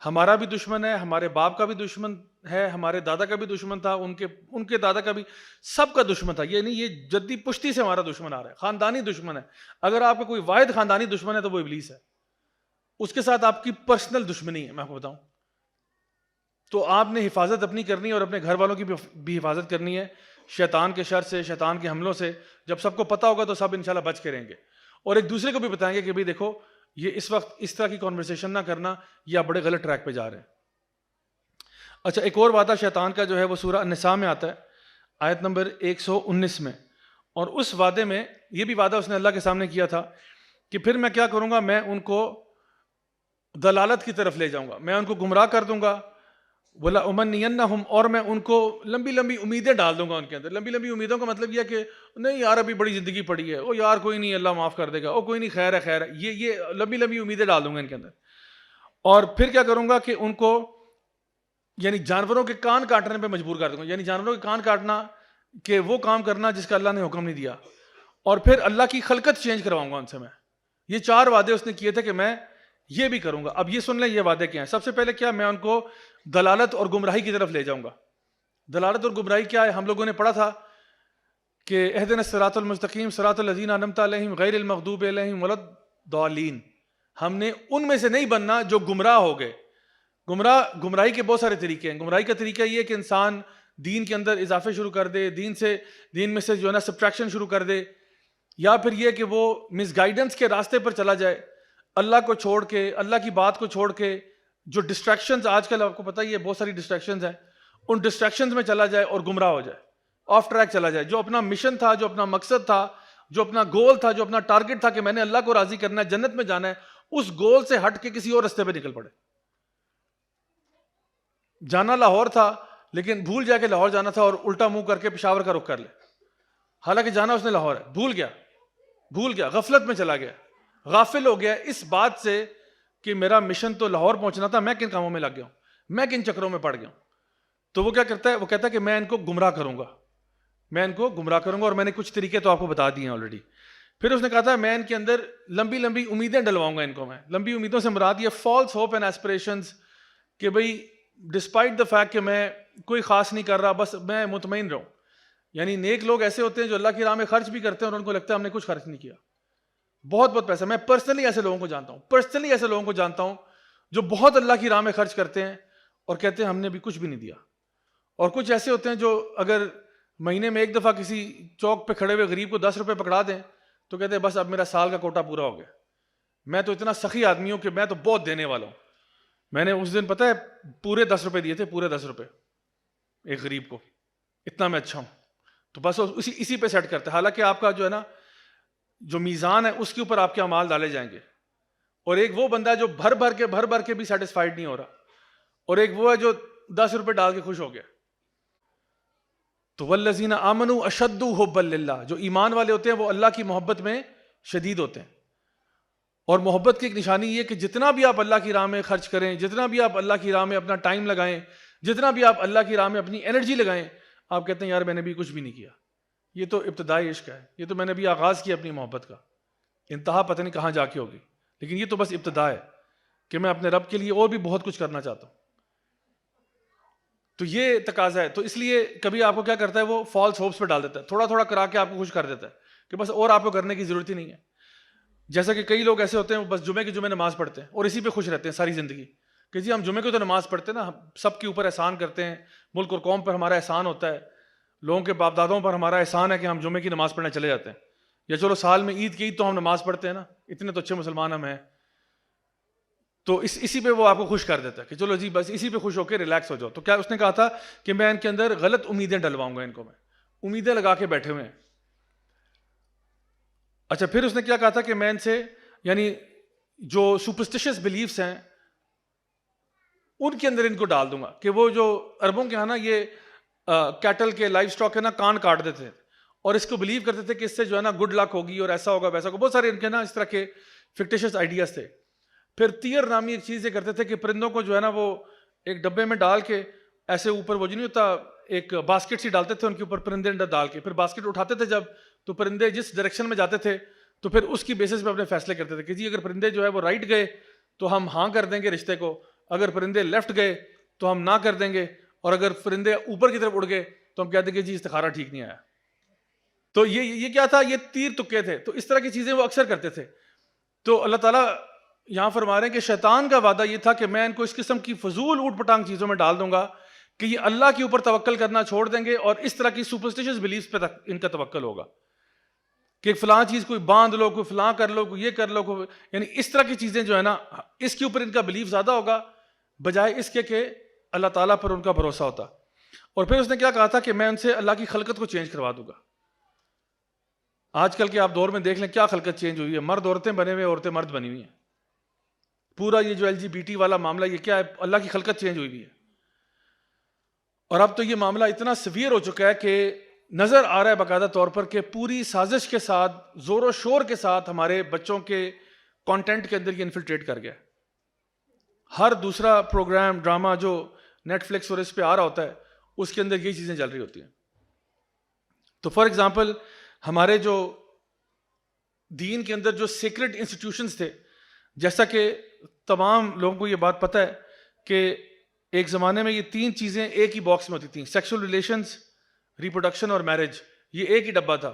ہمارا بھی دشمن ہے, ہمارے باپ کا بھی دشمن ہے, ہمارے دادا کا بھی دشمن تھا, ان کے دادا کا بھی, سب کا دشمن تھا. یہ نہیں یہ جدی پشتی سے ہمارا دشمن آ رہا ہے, خاندانی دشمن ہے. اگر آپ کا کوئی واحد خاندانی دشمن ہے تو وہ ابلیس ہے, اس کے ساتھ آپ کی پرسنل دشمنی ہے, میں آپ کو بتاؤں. تو آپ نے حفاظت اپنی کرنی ہے اور اپنے گھر والوں کی بھی حفاظت کرنی ہے شیطان کے شر سے, شیطان کے حملوں سے. جب سب کو پتہ ہوگا تو سب انشاءاللہ بچ کے رہیں گے, اور ایک دوسرے کو بھی بتائیں گے کہ بھئی دیکھو یہ اس وقت اس طرح کی کانورسیشن نہ کرنا, یہ آپ بڑے غلط ٹریک پہ جا رہے ہیں. اچھا, ایک اور وعدہ شیطان کا جو ہے وہ سورہ النساء میں آتا ہے, آیت نمبر 119 میں. اور اس وعدے میں یہ بھی وعدہ اس نے اللہ کے سامنے کیا تھا کہ پھر میں کیا کروں گا, میں ان کو دلالت کی طرف لے جاؤں گا, میں ان کو گمراہ کر دوں گا. بولا امنینہم, اور میں ان کو لمبی لمبی امیدیں ڈال دوں گا ان کے اندر. لمبی لمبی امیدوں کا مطلب یہ کہ نہیں یار ابھی بڑی زندگی پڑی ہے, او یار کوئی نہیں اللہ معاف کر دے گا, او کوئی نہیں خیر ہے خیر ہے, یہ لمبی لمبی امیدیں ڈال دوں گا ان کے اندر. اور پھر کیا کروں گا کہ ان کو یعنی جانوروں کے کان کاٹنے پہ مجبور کر دوں گا, یعنی جانوروں کے کان کاٹنا کہ وہ کام کرنا جس کا اللہ نے حکم نہیں دیا. اور پھر اللہ کی خلقت چینج کرواؤں گا ان سے میں. یہ 4 وعدے اس نے کیے تھے کہ میں یہ بھی کروں گا. اب یہ سن لیں یہ وعدے کیا ہیں. سب سے پہلے کیا, میں ان کو دلالت اور گمراہی کی طرف لے جاؤں گا. دلالت اور گمراہی کیا ہے, ہم لوگوں نے پڑھا تھا کہ اہدنا الصراط المستقیم صراط الذین انعمت علیہم غیر المغضوب علیہم ولا الضالین. ہم نے ان میں سے نہیں بننا جو گمراہ ہو گئے. گمراہی کے بہت سارے طریقے ہیں. گمراہی کا طریقہ یہ ہے کہ انسان دین کے اندر اضافے شروع کر دے, دین میں سے جو ہے نا سبٹریکشن شروع کر دے, یا پھر یہ کہ وہ مس گائیڈنس کے راستے پر چلا جائے, اللہ کو چھوڑ کے, اللہ کی بات کو چھوڑ کے. جو ڈسٹریکشنز آج کل آپ کو پتہ ہی ہے بہت ساری ڈسٹریکشنز ہیں, ان ڈسٹریکشنز میں چلا جائے اور گمراہ ہو جائے, آف ٹریک چلا جائے. جو اپنا مشن تھا, جو اپنا مقصد تھا, جو اپنا گول تھا, جو اپنا ٹارگٹ تھا کہ میں نے اللہ کو راضی کرنا ہے, جنت میں جانا ہے, اس گول سے ہٹ کے کسی اور راستے پہ نکل پڑے. جانا لاہور تھا لیکن بھول جا کے لاہور جانا تھا اور الٹا منہ کر کے پشاور کا رخ کر لے, حالانکہ جانا اس نے لاہور ہے. بھول گیا, غفلت میں چلا گیا, غافل ہو گیا اس بات سے کہ میرا مشن تو لاہور پہنچنا تھا, میں کن کاموں میں لگ گیا ہوں, میں کن چکروں میں پڑ گیا ہوں. تو وہ کیا کرتا ہے, وہ کہتا ہے کہ میں ان کو گمراہ کروں گا, اور میں نے کچھ طریقے تو آپ کو بتا دیے ہیں آلریڈی. پھر اس نے کہا تھا میں ان کے اندر لمبی لمبی امیدیں ڈلواؤں گا ان کو. میں لمبی امیدوں سے مراد یہ فالس ہوپ اینڈ ایسپریشنز کہ بھئی ڈسپائٹ دا فیکٹ کہ میں کوئی خاص نہیں کر رہا, بس میں مطمئن رہوں. یعنی نیک لوگ ایسے ہوتے ہیں جو اللہ کی راہ میں خرچ بھی کرتے ہیں اور ان کو لگتا ہے ہم نے کچھ خرچ نہیں کیا, بہت پیسہ. میں پرسنلی ایسے لوگوں کو جانتا ہوں جو بہت اللہ کی راہ میں خرچ کرتے ہیں اور کہتے ہیں ہم نے بھی کچھ بھی نہیں دیا. اور کچھ ایسے ہوتے ہیں جو اگر مہینے میں ایک دفعہ کسی چوک پہ کھڑے ہوئے غریب کو 10 روپے پکڑا دیں تو کہتے ہیں بس اب میرا سال کا کوٹا پورا ہو گیا, میں تو اتنا سخی آدمی ہوں کہ میں تو بہت دینے والا ہوں. میں نے اس دن پتہ ہے پورے 10 روپے دیے تھے, پورے 10 روپے ایک غریب کو, اتنا میں اچھا ہوں. تو بس اسی پہ سیٹ کرتے ہیں. حالانکہ آپ کا جو ہے نا جو میزان ہے اس کے اوپر آپ کے اعمال ڈالے جائیں گے. اور ایک وہ بندہ جو بھر بھر کے بھی سیٹسفائیڈ نہیں ہو رہا, اور ایک وہ ہے جو 10 روپے ڈال کے خوش ہو گیا. تو والذین آمنوا اشد حبا للہ, جو ایمان والے ہوتے ہیں وہ اللہ کی محبت میں شدید ہوتے ہیں. اور محبت کی ایک نشانی یہ کہ جتنا بھی آپ اللہ کی راہ میں خرچ کریں, جتنا بھی آپ اللہ کی راہ میں اپنا ٹائم لگائیں, جتنا بھی آپ اللہ کی راہ میں اپنی انرجی لگائیں, آپ کہتے ہیں یار میں نے بھی کچھ بھی نہیں کیا, یہ تو ابتدائی عشق ہے, یہ تو میں نے بھی آغاز کیا اپنی محبت کا, انتہا پتہ نہیں کہاں جا کے ہوگی, لیکن یہ تو بس ابتدا ہے کہ میں اپنے رب کے لیے اور بھی بہت کچھ کرنا چاہتا ہوں. تو یہ تقاضا ہے. تو اس لیے کبھی آپ کو کیا کرتا ہے, وہ فالس ہوپس پہ ڈال دیتا ہے, تھوڑا تھوڑا کرا کے آپ کو خوش کر دیتا ہے کہ بس اور آپ کو کرنے کی ضرورت ہی نہیں ہے. جیسا کہ کئی لوگ ایسے ہوتے ہیں بس جمعے کی جمعے نماز پڑھتے ہیں اور اسی پہ خوش رہتے ہیں ساری زندگی کہ جی ہم جمعے کو تو نماز پڑھتے ہیں نا, ہم سب کے اوپر احسان کرتے ہیں, ملک اور قوم پر ہمارا احسان ہوتا ہے, لوگوں کے باپ دادوں پر ہمارا احسان ہے کہ ہم جمعے کی نماز پڑھنے چلے جاتے ہیں, یا چلو سال میں عید کی عید تو ہم نماز پڑھتے ہیں نا, اتنے تو اچھے مسلمان ہم ہیں. تو اسی پہ وہ آپ کو خوش کر دیتا ہے کہ چلو جی بس اسی پہ خوش ہو کے ریلیکس ہو جاؤ. تو کیا اس نے کہا تھا کہ میں ان کے اندر غلط امیدیں ڈلواؤں گا, ان کو میں امیدیں لگا کے بیٹھے ہوئے ہیں. اچھا پھر اس نے کیا کہا تھا کہ میں ان سے یعنی جو سپرسٹیشس بلیفس ہیں ان کے اندر ان کو ڈال دوں گا کہ وہ جو عربوں کے ہاں نا یہ کیٹل کے لائف سٹاک ہے نا کان کاٹ دیتے تھے اور اس کو بلیو کرتے تھے کہ اس سے جو ہے نا گڈ لک ہوگی اور ایسا ہوگا ویسا ہوگا, بہت سارے ان کے نا اس طرح کے فکٹیشس آئیڈیاز تھے. پھر تیر نامی ایک چیز یہ کرتے تھے کہ پرندوں کو جو ہے نا وہ ایک ڈبے میں ڈال کے ایسے اوپر وہ جو نہیں ہوتا ایک باسکٹ سی ڈالتے تھے ان کے اوپر پرندے ڈال کے, پھر باسکٹ اٹھاتے تھے جب تو پرندے جس ڈائریکشن میں جاتے تھے تو پھر اس کی بیسس پہ اپنے فیصلے کرتے تھے کہ جی اگر پرندے جو ہے وہ رائٹ گئے تو ہم ہاں کر دیں گے رشتے کو, اگر پرندے لیفٹ گئے تو ہم نہ کر دیں گے, اور اگر پرندے اوپر کی طرف اڑ گئے تو ہم کہتے ہیں کہ جی استخارہ ٹھیک نہیں آیا. تو یہ کیا تھا, یہ تیر تکے تھے. تو اس طرح کی چیزیں وہ اکثر کرتے تھے. تو اللہ تعالیٰ یہاں فرما رہے ہیں کہ شیطان کا وعدہ یہ تھا کہ میں ان کو اس قسم کی فضول اوٹ پٹانگ چیزوں میں ڈال دوں گا کہ یہ اللہ کے اوپر توکل کرنا چھوڑ دیں گے اور اس طرح کی سپرسٹیشس بلیفز پہ ان کا توکل ہوگا کہ فلاں چیز کوئی باندھ لو, کوئی فلاں کر لو, کوئی یہ کر لو, یعنی اس طرح کی چیزیں جو ہے نا اس کے اوپر ان کا بلیف زیادہ ہوگا بجائے اس کے کہ اللہ تعالیٰ پر ان کا بھروسہ ہوتا. اور پھر اس نے کیا کہا تھا کہ میں ان سے اللہ کی خلقت کو چینج کروا دوں گا. آج کل کے آپ دور میں دیکھ لیں کیا خلقت چینج ہوئی ہے, مرد عورتیں بنے ہوئے, عورتیں مرد بنی ہوئی ہیں. پورا یہ جو LGBT والا معاملہ یہ کیا ہے, اللہ کی خلقت چینج ہوئی ہوئی ہے. اور اب تو یہ معاملہ اتنا سیویئر ہو چکا ہے کہ نظر آ رہا ہے باقاعدہ طور پر کہ پوری سازش کے ساتھ زور و شور کے ساتھ ہمارے بچوں کے کانٹینٹ کے اندر یہ انفلٹریٹ کر گیا. ہر دوسرا پروگرام ڈرامہ جو نیٹ فلکس اور اس پہ آ رہا ہوتا ہے اس کے اندر یہی چیزیں چل رہی ہوتی ہیں. تو فار ایگزامپل ہمارے جو دین کے اندر جو سیکرڈ انسٹیٹیوشنز تھے, جیسا کہ تمام لوگوں کو یہ بات پتہ ہے کہ ایک زمانے میں یہ تین چیزیں ایک ہی باکس میں ہوتی تھیں, سیکشل ریلیشنز, ریپروڈکشن اور میرج. یہ ایک ہی ڈبہ تھا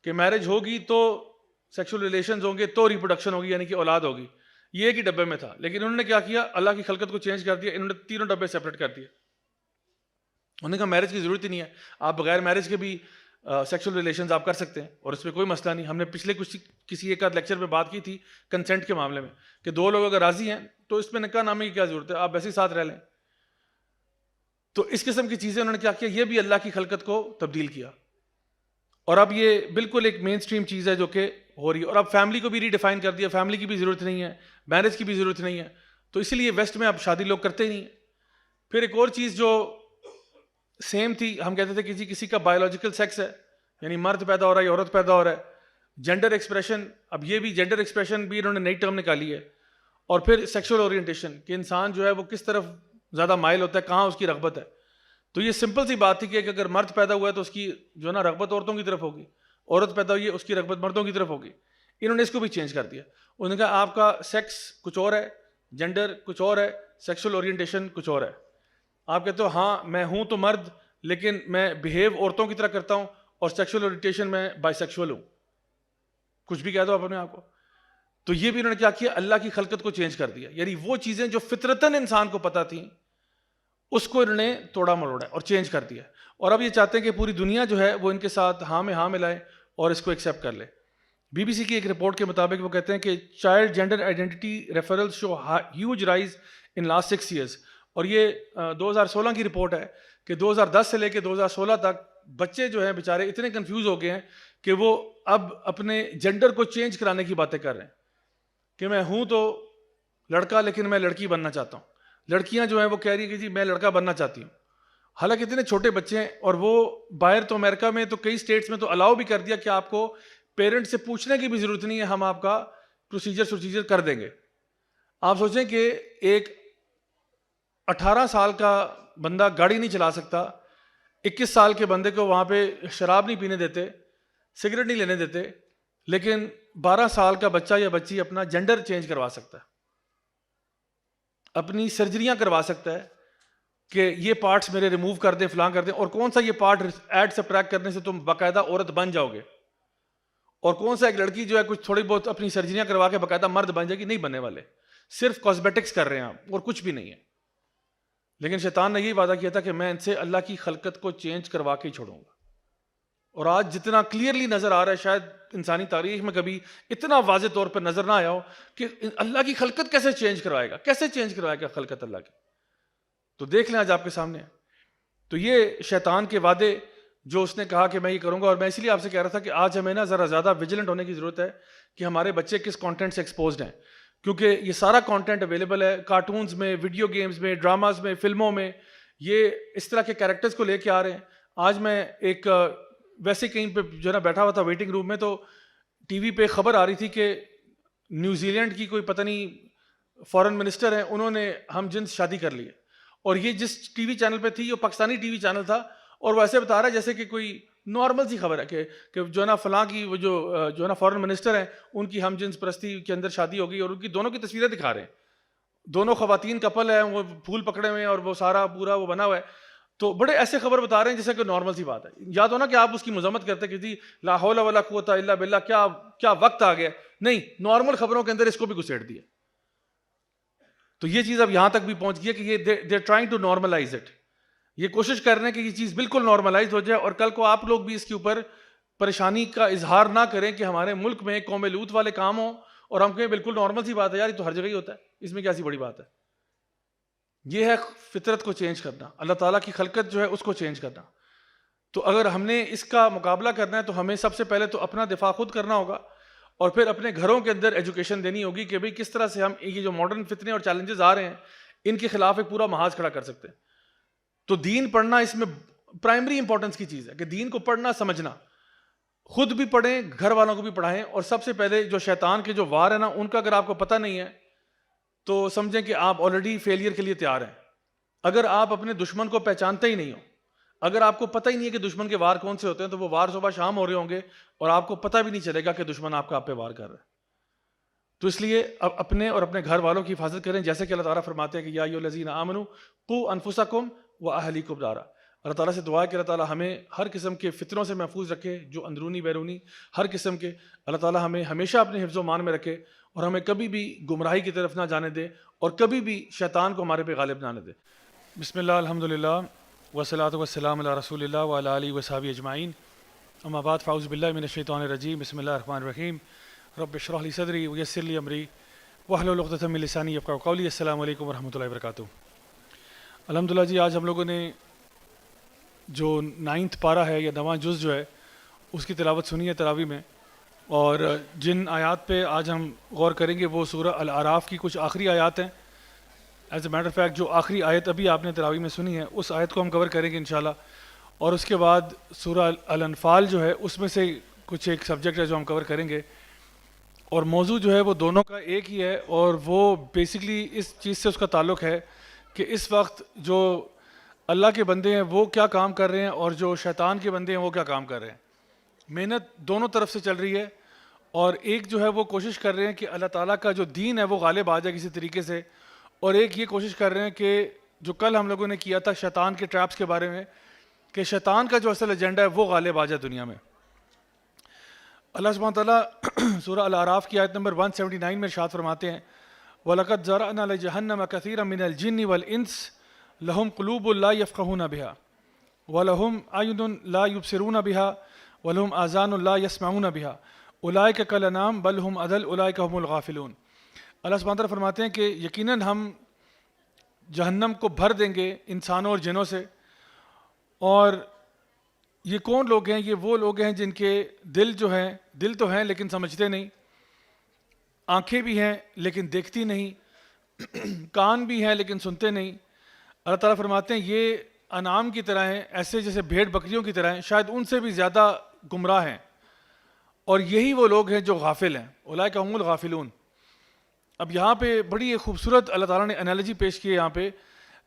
کہ میرج ہوگی تو سیکشل ریلیشنز ہوں گے تو ریپروڈکشن ہوگی یعنی کہ اولاد ہوگی. یہ ایک ہی ڈبے میں تھا. لیکن انہوں نے کیا کیا, اللہ کی خلقت کو چینج کر دیا, انہوں نے تینوں ڈبے سیپریٹ کر دیے. انہوں نے کہا میرج کی ضرورت ہی نہیں ہے, آپ بغیر میرج کے بھی سیکشل ریلیشنز آپ کر سکتے ہیں اور اس میں کوئی مسئلہ نہیں. ہم نے پچھلے کسی ایک آدھ لیکچر میں بات کی تھی کنسنٹ کے معاملے میں کہ دو لوگ اگر راضی ہیں تو اس میں نکاح نامے کی کیا ضرورت ہے, آپ ویسے ہی ساتھ رہ لیں. تو اس قسم کی چیزیں انہوں نے کیا کیا, یہ بھی اللہ کی خلقت کو تبدیل کیا. اور اب یہ بالکل ایک مین سٹریم چیز ہے جو کہ ہو رہی ہے. اور اب فیملی کو بھی ری ڈیفائن کر دیا, فیملی کی بھی ضرورت نہیں ہے, میرج کی بھی ضرورت نہیں ہے. تو اسی لیے ویسٹ میں اب شادی لوگ کرتے ہی نہیں. پھر ایک اور چیز جو سیم تھی, ہم کہتے تھے کہ جی کسی کا بایولوجیکل سیکس ہے یعنی مرد پیدا ہو رہا ہے یا عورت پیدا ہو رہا ہے. جینڈر ایکسپریشن, اب یہ بھی جینڈر ایکسپریشن بھی انہوں نے نئی ٹرم نکالی ہے. اور پھر سیکشول اورینٹیشن کہ انسان جو ہے وہ کس طرف زیادہ مائل ہوتا ہے, کہاں اس کی رغبت ہے. تو یہ سمپل سی بات تھی کہ اگر مرد پیدا ہوا ہے تو اس کی جو ہے نا رغبت عورتوں کی طرف ہوگی, عورت پیدا ہوئی ہے اس کی رغبت مردوں کی طرف ہوگی. انہوں نے اس کو بھی چینج کر دیا. انہوں نے کہا آپ کا سیکس کچھ اور ہے, جینڈر کچھ اور ہے, سیکشول اورینٹیشن کچھ اور ہے. آپ کہتے ہو ہاں میں ہوں تو مرد لیکن میں بہیو عورتوں کی طرح کرتا ہوں اور سیکشول اورینٹیشن میں بائی سیکشول ہوں, کچھ بھی کہہ دو آپ اپنے آپ کو. تو یہ بھی انہوں نے کیا کیا, اللہ کی خلقت کو چینج کر دیا. یعنی وہ چیزیں جو فطرتاً انسان کو پتہ تھیں اس کو انہوں نے توڑا مروڑا اور چینج کر دیا. اور اب یہ چاہتے ہیں کہ پوری دنیا جو ہے وہ ان کے ساتھ ہاں میں ہاں ملائے اور اس کو ایکسیپٹ کر لے. BBC کی ایک رپورٹ کے مطابق وہ کہتے ہیں کہ child gender identity referrals show huge rise in last 6 years. اور یہ 2016 کی رپورٹ ہے کہ 2010 سے لے کے 2016 تک بچے جو ہیں بیچارے اتنے کنفیوز ہو گئے ہیں کہ وہ اب اپنے جینڈر کو چینج کرانے کی باتیں کر رہے ہیں کہ میں ہوں تو لڑکا لیکن میں لڑکی بننا چاہتا ہوں. لڑکیاں جو ہیں وہ کہہ رہی ہیں کہ جی میں لڑکا بننا چاہتی ہوں. حالانکہ اتنے چھوٹے بچے ہیں اور وہ باہر تو امریکہ میں تو کئی اسٹیٹس میں تو الاؤ بھی کر دیا کہ آپ کو پیرنٹ سے پوچھنے کی بھی ضرورت نہیں ہے, ہم آپ کا پروسیجر کر دیں گے. آپ سوچیں کہ ایک 18 سال کا بندہ گاڑی نہیں چلا سکتا, 21 سال کے بندے کو وہاں پہ شراب نہیں پینے دیتے, سگریٹ نہیں لینے دیتے, لیکن 12 سال کا بچہ یا بچی اپنا جینڈر چینج کروا سکتا ہے, اپنی سرجریاں کروا سکتا ہے کہ یہ پارٹس میرے ریموو کر دیں, فلاں کر دیں, اور کون سا یہ پارٹ ایڈ سبٹریکٹ کرنے سے تم باقاعدہ عورت بن جاؤ گے, اور کون سا ایک لڑکی جو ہے کچھ تھوڑی بہت اپنی سرجریاں کروا کے باقاعدہ مرد بن جائے گی. نہیں بننے والے, صرف کاسمیٹکس کر رہے ہیں آپ اور کچھ بھی نہیں ہے. لیکن شیطان نے یہی وعدہ کیا تھا کہ میں ان سے اللہ کی خلقت کو چینج کروا کے ہی چھوڑوں گا. اور آج جتنا کلیئرلی نظر آ رہا ہے شاید انسانی تاریخ میں کبھی اتنا واضح طور پر نظر نہ آیا ہو کہ اللہ کی خلقت کیسے چینج کروائے گا، کیسے چینج کروائے گا خلقت اللہ کی. تو دیکھ لیں آج آپ کے سامنے ہے. تو یہ شیطان کے وعدے جو اس نے کہا کہ میں یہ کروں گا. اور میں اس لیے آپ سے کہہ رہا تھا کہ آج ہمیں نا ذرا زیادہ ویجیلنٹ ہونے کی ضرورت ہے کہ ہمارے بچے کس کانٹینٹ سے ایکسپوزڈ ہیں، کیونکہ یہ سارا کانٹینٹ اویلیبل ہے کارٹونز میں، ویڈیو گیمز میں، ڈراماز میں، فلموں میں. یہ اس طرح کے کیریکٹرز کو لے کے آ رہے ہیں. آج میں ایک ویسے کہیں پہ جو ہے نا بیٹھا ہوا تھا ویٹنگ روم میں، تو ٹی وی پہ خبر آ رہی تھی کہ نیوزی لینڈ کی کوئی پتہ نہیں فارن منسٹر ہیں، انہوں نے ہم جنس شادی کر لی ہے. اور یہ جس ٹی وی چینل پہ تھی وہ پاکستانی ٹی وی چینل تھا، اور وہ ایسے بتا رہا ہے جیسے کہ کوئی نارمل سی خبر ہے کہ جو ہے نا فلاں کی وہ جو ہے نا فارن منسٹر ہیں ان کی ہم جنس پرستی کے اندر شادی ہو گئی، اور ان کی دونوں کی تصویریں دکھا رہے ہیں. دونوں خواتین کپل ہیں، وہ پھول پکڑے ہوئے ہیں اور وہ سارا پورا وہ بنا ہوا ہے. تو بڑے ایسے خبر بتا رہے ہیں جیسے کہ نارمل سی بات ہے. یاد ہو نا کہ آپ اس کی مذمت کرتے کہ جی لا حول ولا قوت الا باللہ، کیا وقت آ گیا. نہیں، نارمل خبروں کے اندر اس کو بھی گھسیٹ دیا. تو یہ چیز اب یہاں تک بھی پہنچ گئی ہے کہ یہ they are trying to normalise it. یہ کوشش کر رہے ہیں کہ یہ چیز بالکل نارملائز ہو جائے، اور کل کو آپ لوگ بھی اس کے اوپر پریشانی کا اظہار نہ کریں کہ ہمارے ملک میں قوم لوط والے کام ہوں اور ہم کہیں بالکل نارمل سی بات ہے، یار یہ تو ہر جگہ ہی ہوتا ہے، اس میں کیا سی بڑی بات ہے. یہ ہے فطرت کو چینج کرنا، اللہ تعالیٰ کی خلقت جو ہے اس کو چینج کرنا. تو اگر ہم نے اس کا مقابلہ کرنا ہے تو ہمیں سب سے پہلے تو اپنا دفاع خود کرنا ہوگا، اور پھر اپنے گھروں کے اندر ایجوکیشن دینی ہوگی کہ بھئی کس طرح سے ہم یہ جو ماڈرن فتنے اور چیلنجز آ رہے ہیں ان کے خلاف ایک پورا محاذ کھڑا کر سکتے ہیں. تو دین پڑھنا اس میں پرائمری امپورٹنس کی چیز ہے کہ دین کو پڑھنا سمجھنا، خود بھی پڑھیں، گھر والوں کو بھی پڑھائیں. اور سب سے پہلے جو شیطان کے جو وار ہے نا ان کا اگر آپ کو پتہ نہیں ہے تو سمجھیں کہ آپ آلریڈی فیلئر کے لیے تیار ہیں. اگر آپ اپنے دشمن کو پہچانتے ہی نہیں ہو، اگر آپ کو پتہ ہی نہیں ہے کہ دشمن کے وار کون سے ہوتے ہیں، تو وہ وار صبح شام ہو رہے ہوں گے اور آپ کو پتہ بھی نہیں چلے گا کہ دشمن آپ پہ وار کر رہا ہے. تو اس لیے اب اپنے اور اپنے گھر والوں کی حفاظت کریں، جیسے کہ اللہ تعالیٰ فرماتے ہیں کہ یا ایھا الذین آمنوا قوا انفسکم واہلیکم نارا. اللہ تعالیٰ سے دعا ہے کہ اللہ تعالیٰ ہمیں ہر قسم کے فتنوں سے محفوظ رکھے، جو اندرونی بیرونی ہر قسم کے. اللہ تعالیٰ ہمیں ہمیشہ اپنے حفظ و مان میں رکھے اور ہمیں کبھی بھی گمراہی کی طرف نہ جانے دے اور کبھی بھی شیطان کو ہمارے پہ غالب نہ دے. بسم اللہ، الحمدللہ والصلاۃ والسلام علی رسول اللہ وعلی آلہ وصحبہ اجمعین. اما بعد، فاعوذ باللہ من الشیطان الرجیم. بسم اللہ الرحمن الرحیم. رب اشرح لی صدری ویسر لی امری واحلل عقدۃ من لسانی یفقہوا قولی. السلام علیکم ورحمۃ اللہ وبرکاتہ. الحمدللہ جی، آج ہم لوگوں نے جو 9واں پارہ ہے یا 9واں جز جو ہے اس کی تلاوت سنی ہے تراویح میں، اور جن آیات پہ آج ہم غور کریں گے وہ سورہ الاعراف کی کچھ آخری آیات ہیں. As a matter of fact جو آخری آیت ابھی آپ نے تراویح میں سنی ہے اس آیت کو ہم کور کریں گے انشاءاللہ. اور اس کے بعد سورہ الانفال جو ہے اس میں سے کچھ ایک سبجیکٹ ہے جو ہم کور کریں گے، اور موضوع جو ہے وہ دونوں کا ایک ہی ہے، اور وہ بیسکلی اس چیز سے اس کا تعلق ہے کہ اس وقت جو اللہ کے بندے ہیں وہ کیا کام کر رہے ہیں اور جو شیطان کے بندے ہیں وہ کیا کام کر رہے ہیں. محنت دونوں طرف سے چل رہی ہے، اور ایک جو ہے وہ کوشش کر رہے ہیں کہ اللہ تعالیٰ کا جو دین ہے وہ غالب آ جائے کسی طریقے سے، اور ایک یہ کوشش کر رہے ہیں کہ جو کل ہم لوگوں نے کیا تھا شیطان کے ٹریپس کے بارے میں، کہ شیطان کا جو اصل ایجنڈا ہے وہ غالب آ جائے دنیا میں. اللہ سبحانہ تعالیٰ سورہ الاعراف کی آیت نمبر 179 میں ارشاد فرماتے ہیں وَلَقَدْ ذَرَأْنَا لِجَهَنَّمَ كَثِيرًا مِنَ الْجِنِّ وَالْإِنسِ لَهُمْ قُلُوبٌ لَا يَفْقَهُونَ بِهَا وَلَهُمْ أَعْيُنٌ لَا يُبْصِرُونَ بِهَا وَلَهُمْ آذَانٌ لَا يَسْمَعُونَ بِهَا أُولَٰئِكَ كَالْأَنْعَامِ بَلْ هُمْ أَضَلُّ أُولَٰئِكَ هُمُ الْغَافِلُونَ. اللہ سبحانہ تعالیٰ فرماتے ہیں کہ یقیناً ہم جہنم کو بھر دیں گے انسانوں اور جنوں سے. اور یہ کون لوگ ہیں؟ یہ وہ لوگ ہیں جن کے دل جو ہیں، دل تو ہیں لیکن سمجھتے نہیں، آنکھیں بھی ہیں لیکن دیکھتی نہیں، کان بھی ہیں لیکن سنتے نہیں. اللہ تعالیٰ فرماتے ہیں یہ انعام کی طرح ہیں، ایسے جیسے بھیڑ بکریوں کی طرح ہیں، شاید ان سے بھی زیادہ گمراہ ہیں، اور یہی وہ لوگ ہیں جو غافل ہیں. اولئک هم الغافلون. اب یہاں پہ بڑی ایک خوبصورت اللہ تعالیٰ نے انالوجی پیش کی ہے یہاں پہ،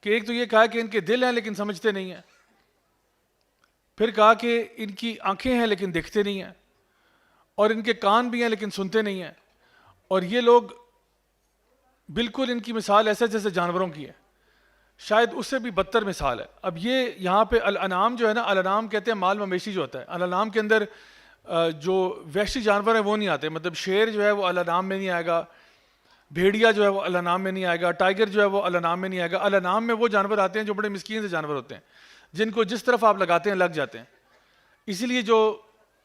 کہ ایک تو یہ کہا کہ ان کے دل ہیں لیکن سمجھتے نہیں ہیں، پھر کہا کہ ان کی آنکھیں ہیں لیکن دیکھتے نہیں ہیں، اور ان کے کان بھی ہیں لیکن سنتے نہیں ہیں، اور یہ لوگ بالکل ان کی مثال ایسے جیسے جانوروں کی ہے، شاید اس سے بھی بدتر مثال ہے. اب یہ یہاں پہ الانعام جو ہے نا، الانعام کہتے ہیں مال مویشی جو ہوتا ہے. الانعام کے اندر جو وحشی جانور ہیں وہ نہیں آتے، مطلب شیر جو ہے وہ الانعام میں نہیں آئے گا، بھیڑیا جو ہے وہ الانعام میں نہیں آئے گا، ٹائیگر جو ہے وہ الانعام میں نہیں آئے گا. الانعام میں وہ جانور آتے ہیں جو بڑے مسکین سے جانور ہوتے ہیں، جن کو جس طرف آپ لگاتے ہیں لگ جاتے ہیں. اسی لیے جو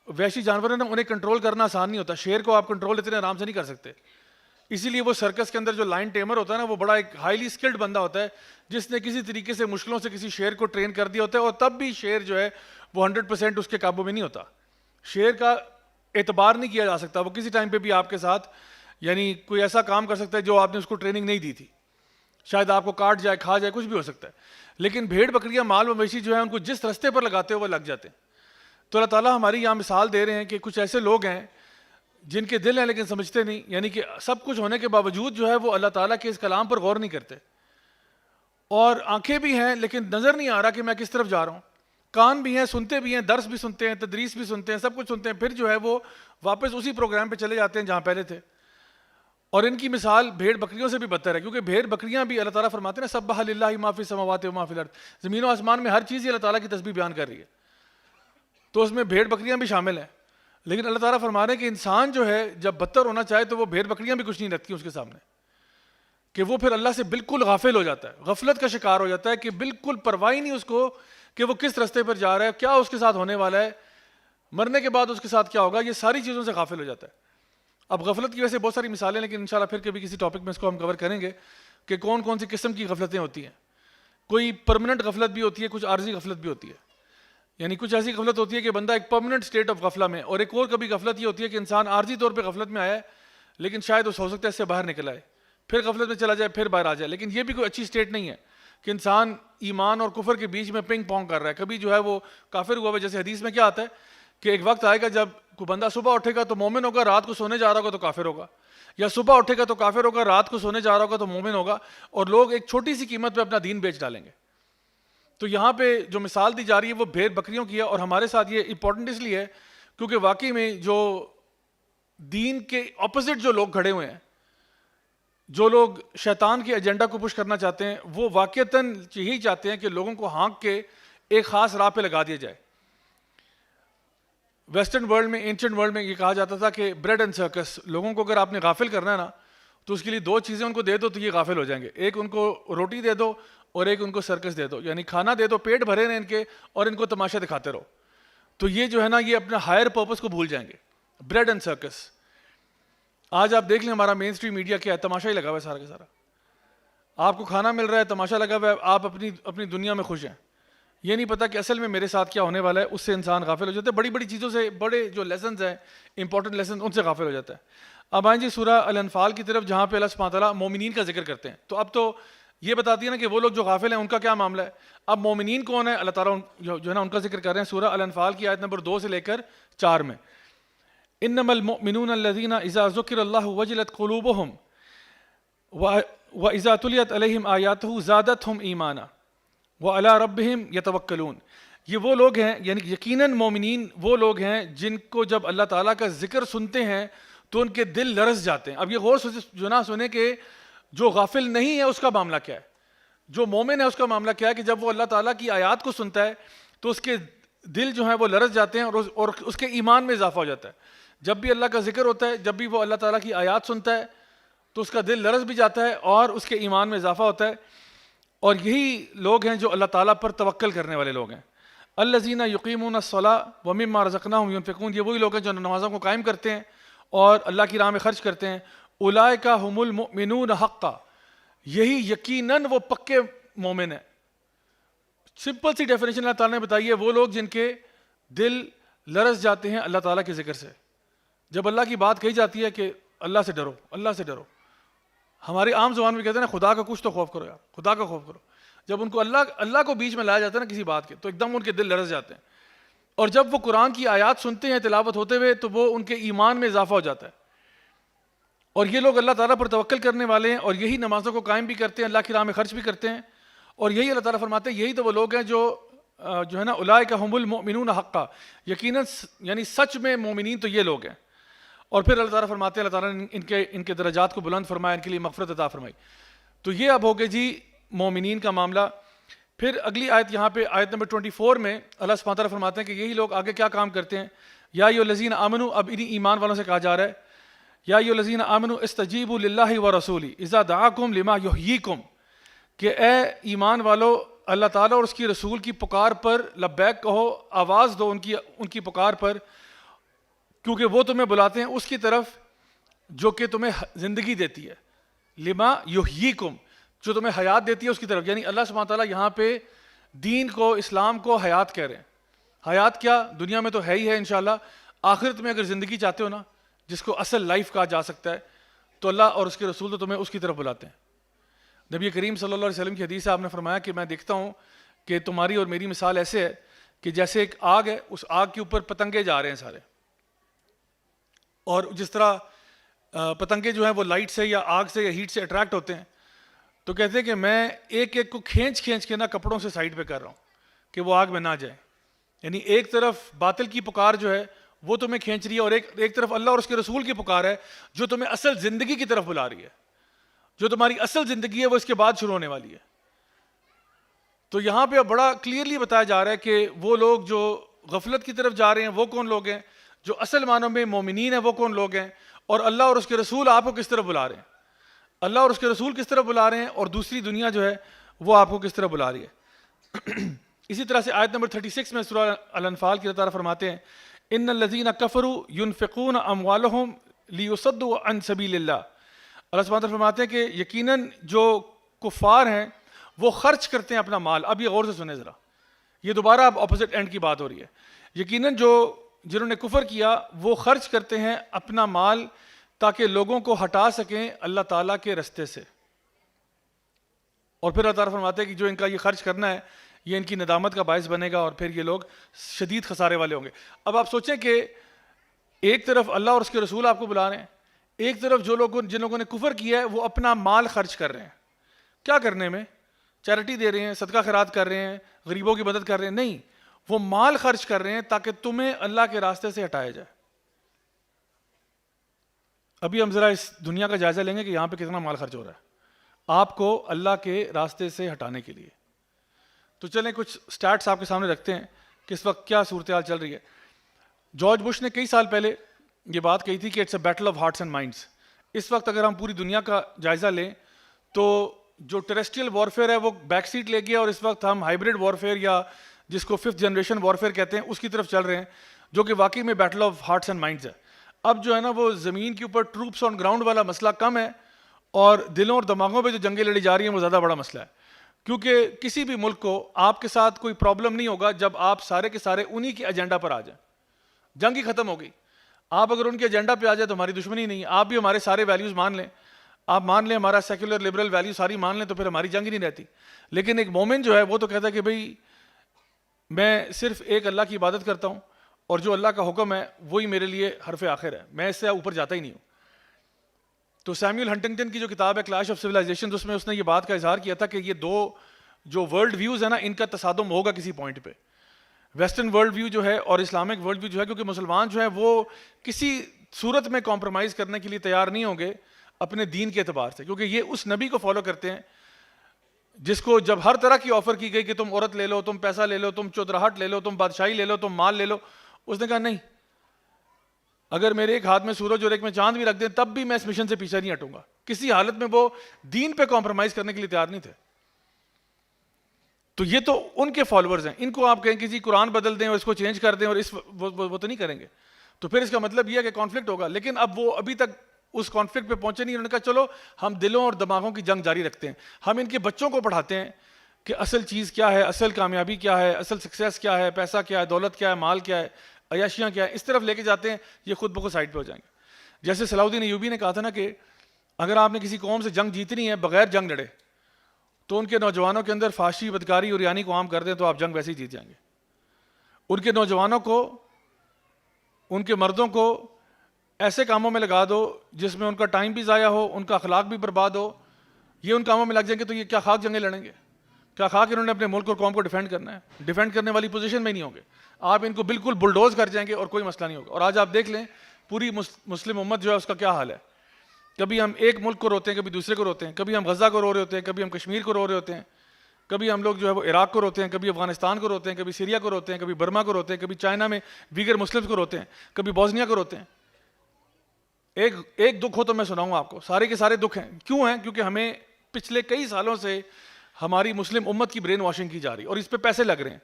وحشی جانور ہیں نا انہیں کنٹرول کرنا آسان نہیں ہوتا. شیر کو آپ کنٹرول اتنے آرام سے نہیں کر سکتے. اسی لیے وہ سرکس کے اندر جو لائن ٹیمر ہوتا ہے نا وہ بڑا ایک ہائیلی اسکلڈ بندہ ہوتا ہے جس نے کسی طریقے سے مشکلوں سے کسی شیر کو ٹرین کر دیا ہوتا ہے, اور تب بھی شیر جو ہے وہ 100% اس کے قابو میں نہیں ہوتا. شیر کا اعتبار نہیں کیا جا سکتا, وہ کسی ٹائم پہ بھی آپ کے ساتھ یعنی کوئی ایسا کام کر سکتا ہے جو آپ نے اس کو ٹریننگ نہیں دی تھی, شاید آپ کو کاٹ جائے, کھا جائے, کچھ بھی ہو سکتا ہے. لیکن بھیڑ بکریاں مال مویشی جو ہیں ان کو جس رستے پر لگاتے ہو وہ لگ جاتے ہیں. تو اللہ تعالیٰ ہماری یہاں مثال دے رہے ہیں کہ کچھ ایسے لوگ ہیں جن کے دل ہیں لیکن سمجھتے نہیں, یعنی کہ سب کچھ ہونے کے باوجود جو ہے وہ اللہ تعالیٰ کے اس کلام پر غور نہیں کرتے, اور آنکھیں بھی ہیں لیکن نظر نہیں آ رہا کہ میں کس طرف جا رہا ہوں, کان بھی ہیں, سنتے بھی ہیں, درس بھی سنتے ہیں, تدریس بھی سنتے ہیں, سب کچھ سنتے ہیں, پھر جو ہے وہ واپس اسی پروگرام پہ چلے جاتے ہیں جہاں پہلے تھے. اور ان کی مثال بھیڑ بکریوں سے بھی بدتر ہے, کیونکہ بھیڑ بکریاں بھی اللہ تعالیٰ فرماتے ہیں نا سبح للہ ما فی السماوات و ما فی الارض, زمین و آسمان میں ہر چیز ہی اللہ تعالیٰ کی تسبیح بیان کر رہی ہے, تو اس میں بھیڑ بکریاں بھی شامل ہیں. لیکن اللہ تعالیٰ فرما رہے ہیں کہ انسان جو ہے جب بدتر ہونا چاہے تو وہ بھیڑ بکریاں بھی کچھ نہیں رکھتی اس کے سامنے, کہ وہ پھر اللہ سے بالکل غافل ہو جاتا ہے, غفلت کا شکار ہو جاتا ہے, کہ بالکل پرواہ نہیں اس کو کہ وہ کس رستے پر جا رہا ہے, کیا اس کے ساتھ ہونے والا ہے, مرنے کے بعد اس کے ساتھ کیا ہوگا, یہ ساری چیزوں سے غافل ہو جاتا ہے. اب غفلت کی وجہ سے بہت ساری مثالیں, لیکن انشاءاللہ پھر کبھی کسی ٹاپک میں اس کو ہم کور کریں گے کہ کون کون سی قسم کی غفلتیں ہوتی ہیں. کوئی پرماننٹ غفلت بھی ہوتی ہے, کچھ عارضی غفلت بھی ہوتی ہے. یعنی کچھ ایسی غفلت ہوتی ہے کہ بندہ ایک پرماننٹ اسٹیٹ آف غفلہ میں, اور ایک اور کبھی غفلت یہ ہوتی ہے کہ انسان عارضی طور پہ غفلت میں آیا ہے لیکن شاید اس ہو سکتا ہے اس سے باہر نکل آئے, پھر غفلت میں چلا جائے, پھر باہر آ جائے. لیکن یہ بھی کوئی اچھی اسٹیٹ نہیں ہے کہ انسان ایمان اور کفر کے بیچ میں پنگ پونگ کر رہا ہے. کبھی جو ہے وہ کافر ہوا ہوا, جیسے حدیث میں کیا آتا ہے کہ ایک وقت آئے گا جب کوئی بندہ صبح اٹھے گا تو مومن ہوگا, رات کو سونے جا رہا ہوگا تو کافر ہوگا, یا صبح اٹھے گا تو کافر ہوگا, رات کو سونے جا رہا ہوگا تو مومن ہوگا, اور لوگ ایک چھوٹی سی قیمت پہ اپنا دین بیچ ڈالیں گے. تو یہاں پہ جو مثال دی جا رہی ہے وہ بھیڑ بکریوں کی ہے, اور ہمارے ساتھ یہ امپورٹنٹ اس لیے ہے کیونکہ واقعی میں جو دین کے اپوزٹ جو لوگ کھڑے ہوئے ہیں, جو لوگ شیطان کے ایجنڈا کو پش کرنا چاہتے ہیں, وہ واقعتاً یہی چاہتے ہیں کہ لوگوں کو ہانک کے ایک خاص راہ پہ لگا دیا جائے. ویسٹرن ورلڈ میں, اینشنٹ ورلڈ میں یہ کہا جاتا تھا کہ بریڈ اینڈ سرکس, لوگوں کو اگر آپ نے غافل کرنا ہے نا تو اس کے لیے دو چیزیں ان کو دے دو تو یہ غافل ہو جائیں گے. ایک ان کو روٹی دے دو اور ایک ان کو سرکس دے دو, یعنی کھانا دے دو, پیٹ بھرے رہے ان کے, اور ان کو تماشا دکھاتے رہو. تو یہ جو ہے نا یہ اپنا ہائر پرپس کو بھول جائیں گے. Bread and circus. آج آپ دیکھ لیں ہمارا مین اسٹریم میڈیا کیا ہے, تماشا ہی لگا ہوا ہے سارا کا سارا. آپ کو کھانا مل رہا ہے, تماشا لگا ہوا ہے, آپ اپنی دنیا میں خوش ہیں, یہ نہیں پتا کہ اصل میں میرے ساتھ کیا ہونے والا ہے. اس سے انسان غافل ہو جاتا ہے, بڑی بڑی چیزوں سے, بڑے جو لیسنز ہیں امپورٹنٹ لیسنز, ان سے غافل ہو جاتا ہے. اب آئیں جی سورہ الانفال کی طرف, جہاں پہ اللہ سبحانہ تعالیٰ مومنین کا ذکر کرتے ہیں. تو اب تو یہ بتاتی ہے نا کہ وہ لوگ جو غافل ہیں ان کا کیا معاملہ ہے. اب مومنین کون ہے, اللہ تعالیٰ جو ہے نا ان کا ذکر کر رہے ہیں سورہ الانفال کی آیت نمبر 2 سے لے کر 4 میں. انما المؤمنون الذين اذا ذكر الله وجلت قلوبهم واذا تليت عليهم اياته زادتهم ایمانا وعلى ربهم يتوکلون. یہ وہ لوگ ہیں, یعنی یقیناً مومنین وہ لوگ ہیں جن کو جب اللہ تعالیٰ کا ذکر سنتے ہیں تو ان کے دل لرز جاتے ہیں. اب یہ غور سے جو نہ سنیں کہ جو غافل نہیں ہے اس کا معاملہ کیا ہے, جو مومن ہے اس کا معاملہ کیا ہے, کہ جب وہ اللہ تعالیٰ کی آیات کو سنتا ہے تو اس کے دل جو ہیں وہ لرز جاتے ہیں اور اس کے ایمان میں اضافہ ہو جاتا ہے. جب بھی اللہ کا ذکر ہوتا ہے, جب بھی وہ اللہ تعالیٰ کی آیات سنتا ہے تو اس کا دل لرز بھی جاتا ہے اور اس کے ایمان میں اضافہ ہوتا ہے. اور یہی لوگ ہیں جو اللہ تعالیٰ پر توکل کرنے والے لوگ ہیں. الذین یقیمون الصلاۃ ومما رزقناہم ینفقون. یہ وہی لوگ ہیں جو نمازوں کو قائم کرتے ہیں اور اللہ کی راہ میں خرچ کرتے ہیں. اولئک ھم المؤمنون حقا. یہی یقیناً وہ پکے مومن ہیں. سمپل سی ڈیفینیشن اللہ تعالیٰ نے بتائی ہے, وہ لوگ جن کے دل لرز جاتے ہیں اللہ تعالیٰ کے ذکر سے. جب اللہ کی بات کہی جاتی ہے کہ اللہ سے ڈرو, اللہ سے ڈرو, ہماری عام زبان میں کہتے ہیں نا خدا کا کچھ تو خوف کرو یار, خدا کا خوف کرو. جب ان کو اللہ کو بیچ میں لایا جاتا ہے نا کسی بات کے, تو ایک دم ان کے دل لرز جاتے ہیں. اور جب وہ قرآن کی آیات سنتے ہیں تلاوت ہوتے ہوئے تو وہ ان کے ایمان میں اضافہ ہو جاتا ہے. اور یہ لوگ اللہ تعالیٰ پر توکل کرنے والے ہیں اور یہی نمازوں کو قائم بھی کرتے ہیں, اللہ کی راہ میں خرچ بھی کرتے ہیں. اور یہی اللہ تعالیٰ فرماتے ہیں یہی تو وہ لوگ ہیں جو ہے نا اولئک ھم المؤمنون حقا, یقیناً یعنی سچ میں مومنین تو یہ لوگ ہیں. اور پھر اللہ تعالیٰ فرماتے ہیں اللہ تعالیٰ نے ان کے درجات کو بلند فرمایا, ان کے لیے مغفرت عطا فرمائی. تو یہ اب ہو گئے جی مومنین کا معاملہ. پھر اگلی آیت یہاں پہ آیت نمبر 24 میں اللہ سبحانہ تعالیٰ فرماتے ہیں کہ یہی لوگ آگے کیا کام کرتے ہیں. یا ایھا الذین آمنوا, اب انہی ایمان والوں سے کہا جا رہا ہے, یا ایھا الذین آمنوا استجیبوا للہ ورسولہ اذا دعاکم لما یحییکم, کہ اے ایمان والو اللہ تعالیٰ اور اس کی رسول کی پکار پر لبیک کہو، آواز دو ان کی پکار پر، کیونکہ وہ تمہیں بلاتے ہیں اس کی طرف جو کہ تمہیں زندگی دیتی ہے، لما یحییکم، جو تمہیں حیات دیتی ہے اس کی طرف. یعنی اللہ سبحانہ تعالیٰ یہاں پہ دین کو، اسلام کو حیات کہہ رہے ہیں. حیات کیا؟ دنیا میں تو ہے ہی ہے انشاءاللہ، آخرت میں اگر زندگی چاہتے ہو نا، جس کو اصل لائف کہا جا سکتا ہے، تو اللہ اور اس کے رسول تو تمہیں اس کی طرف بلاتے ہیں. نبی کریم صلی اللہ علیہ وسلم کی حدیث ہے، آپ نے فرمایا کہ میں دیکھتا ہوں کہ تمہاری اور میری مثال ایسے ہے کہ جیسے ایک آگ ہے، اس آگ کے اوپر پتنگے جا رہے ہیں سارے، اور جس طرح پتنگے جو ہیں وہ لائٹ سے یا آگ سے یا ہیٹ سے اٹریکٹ ہوتے ہیں، تو کہتے ہیں کہ میں ایک ایک کو کھینچ کے نا کپڑوں سے سائڈ پہ کر رہا ہوں کہ وہ آگ میں نہ جائے. یعنی ایک طرف باطل کی پکار جو ہے وہ تمہیں کھینچ رہی ہے، اور ایک طرف اللہ اور اس کے رسول کی پکار ہے جو تمہیں اصل زندگی کی طرف بلا رہی ہے. جو تمہاری اصل زندگی ہے وہ اس کے بعد شروع ہونے والی ہے. تو یہاں پہ بڑا کلیئرلی بتایا جا رہا ہے کہ وہ لوگ جو غفلت کی طرف جا رہے ہیں وہ کون لوگ ہیں، جو اصل معنوں میں مومنین ہیں وہ کون لوگ ہیں، اور اللہ اور اس کے رسول آپ کو کس طرف بلا رہے ہیں. اللہ اور اس کے رسول کس طرف بلا رہے ہیں، اور دوسری دنیا جو ہے وہ آپ کو کس طرف بلا رہی ہے. اسی طرح سے آیت نمبر 36 میں سورہ الانفال کی اللہ تعالیٰ فرماتے ہیں ان الذین کفروا ينفقون اموالهم لیصدوا عن سبیل اللہ. اللہ سبحانہ وتعالیٰ فرماتے ہیں کہ یقیناً جو کفار ہیں وہ خرچ کرتے ہیں اپنا مال. اب یہ غور سے سنیں ذرا، یہ دوبارہ اب اپوزٹ اینڈ کی بات ہو رہی ہے. یقیناً جنہوں نے کفر کیا وہ خرچ کرتے ہیں اپنا مال تاکہ لوگوں کو ہٹا سکیں اللہ تعالیٰ کے رستے سے. اور پھر اللہ تعالیٰ فرماتے ہیں کہ جو ان کا یہ خرچ کرنا ہے یہ ان کی ندامت کا باعث بنے گا، اور پھر یہ لوگ شدید خسارے والے ہوں گے. اب آپ سوچیں کہ ایک طرف اللہ اور اس کے رسول آپ کو بلا رہے ہیں، ایک طرف جن لوگوں نے کفر کیا ہے وہ اپنا مال خرچ کر رہے ہیں. کیا کرنے میں؟ چیریٹی دے رہے ہیں، صدقہ خیرات کر رہے ہیں، غریبوں کی مدد کر رہے ہیں؟ نہیں، وہ مال خرچ کر رہے ہیں تاکہ تمہیں اللہ کے راستے سے ہٹایا جائے. ابھی ہم ذرا اس دنیا کا جائزہ لیں گے کہ یہاں پہ کتنا مال خرچ ہو رہا ہے آپ کو اللہ کے راستے سے ہٹانے کے لیے. تو چلیں کچھ سٹیٹس آپ کے سامنے رکھتے ہیں کہ اس وقت کیا صورتحال چل رہی ہے. جارج بش نے کئی سال پہلے یہ بات کہی تھی کہ it's a battle of hearts and minds. اس وقت اگر ہم پوری دنیا کا جائزہ لیں تو جو ٹیریسٹریل وارفیئر ہے وہ بیک سیٹ لے گیا، اور اس وقت ہم ہائیبرڈ وارفیئر یا جس کو 5th جنریشن وارفیئر کہتے ہیں اس کی طرف چل رہے ہیں، جو کہ واقعی میں battle of hearts and minds ہے. اب جو ہے نا وہ زمین کے اوپر ٹروپس آن گراؤنڈ والا مسئلہ کم ہے، اور دلوں اور دماغوں پہ جو جنگیں لڑی جا رہی ہیں وہ زیادہ بڑا مسئلہ ہے. کیونکہ کسی بھی ملک کو آپ کے ساتھ کوئی پرابلم نہیں ہوگا جب آپ سارے کے سارے انہی کے ایجنڈا پر آ جائیں. جنگ ہی ختم ہو گئی. آپ اگر ان کے ایجنڈا پہ آ جائے تو ہماری دشمنی نہیں. آپ بھی ہمارے سارے ویلیوز مان لیں، آپ مان لیں ہمارا سیکولر لبرل ویلیو ساری مان لیں، تو پھر ہماری جنگ ہی نہیں رہتی. لیکن ایک مومن جو ہے وہ تو کہتا ہے کہ بھئی میں صرف ایک اللہ کی عبادت کرتا ہوں، اور جو اللہ کا حکم ہے وہی میرے لیے حرف آخر ہے، میں اس سے اوپر جاتا ہی نہیں ہوں. تو سیمیول ہنٹنگٹن کی جو کتاب ہے کلیش آف سویلائزیشن، اس میں اس نے یہ بات کا اظہار کیا تھا کہ یہ دو جو ورلڈ ویوز ہیں نا ان کا تصادم ہوگا کسی پوائنٹ پہ. ویسٹرن ورلڈ ویو جو ہے اور اسلامک ورلڈ ویو جو ہے، کیونکہ مسلمان جو ہے وہ کسی صورت میں کمپرومائز کرنے کے لیے تیار نہیں ہوں گے اپنے دین کے اعتبار سے، کیونکہ یہ اس نبی کو فالو کرتے ہیں جس کو جب ہر طرح کی آفر کی گئی کہ تم عورت لے لو، تم پیسہ لے لو، تم چودراہٹ لے لو، تم بادشاہی لے لو، تم مال لے لو، اس نے کہا نہیں، اگر میرے ایک ہاتھ میں سورج اور ایک میں چاند بھی رکھ دیں تب بھی میں اس مشن سے پیچھے نہیں ہٹوں گا. کسی حالت میں وہ دین پہ کمپرومائز کرنے کے لیے تیار نہیں تھے. تو یہ تو ان کے فالوورز ہیں. ان کو آپ کہیں کسی قرآن بدل دیں اور اس کو چینج کر دیں اور وہ تو نہیں کریں گے. تو پھر اس کا مطلب یہ ہے کہ کانفلکٹ ہوگا. لیکن اب وہ ابھی تک اس کانفلکٹ پہ پہنچے نہیں. انہوں نے کہا چلو ہم دلوں اور دماغوں کی جنگ جاری رکھتے ہیں. ہم ان کے بچوں کو پڑھاتے ہیں کہ اصل چیز کیا ہے، اصل کامیابی کیا ہے، اصل سکسیس کیا ہے، پیسہ کیا ہے، دولت کیا ہے، مال کیا ہے، عیاشیاں کیا ہے. اس طرف لے کے جاتے ہیں، یہ خود بخود سائڈ پہ ہو جائیں گے. جیسے صلاح الدین ایوبی نے کہا تھا نا کہ اگر آپ نے کسی قوم سے جنگ جیتنی ہے بغیر جنگ لڑے تو ان کے نوجوانوں کے اندر فحاشی، بدکاری اور یانی کو عام کر دیں تو آپ جنگ ویسے ہی جیت جائیں گے. ان کے نوجوانوں کو، ان کے مردوں کو ایسے کاموں میں لگا دو جس میں ان کا ٹائم بھی ضائع ہو، ان کا اخلاق بھی برباد ہو. یہ ان کاموں میں لگ جائیں گے تو یہ کیا خاک جنگیں لڑیں گے؟ کیا خاک انہوں نے اپنے ملک اور قوم کو ڈیفینڈ کرنا ہے؟ ڈیفینڈ کرنے والی پوزیشن میں نہیں ہوں گے. آپ ان کو بالکل بلڈوز کر جائیں گے اور کوئی مسئلہ نہیں ہوگا. اور آج آپ دیکھ لیں پوری مسلم امت جو ہے اس کا کیا حال ہے. کبھی ہم ایک ملک کو روتے ہیں، کبھی دوسرے کو روتے ہیں، کبھی ہم غزہ کو رو رہے ہوتے ہیں، کبھی ہم کشمیر کو رو رہے ہوتے ہیں، کبھی ہم لوگ جو ہے وہ عراق کو روتے ہیں، کبھی افغانستان کو روتے ہیں، کبھی سیریا کو روتے ہیں، کبھی برما کو روتے ہیں، کبھی چائنا میں ویگر مسلمز کو روتے ہیں، کبھی بوسنیا کو روتے ہیں. ایک دکھ ہو تو میں سناؤں آپ کو، سارے کے سارے دکھ ہیں. کیوں ہیں؟ کیونکہ ہمیں پچھلے کئی سالوں سے ہماری مسلم امت کی برین واشنگ کی جا رہی ہے اور اس پہ پیسے لگ رہے ہیں.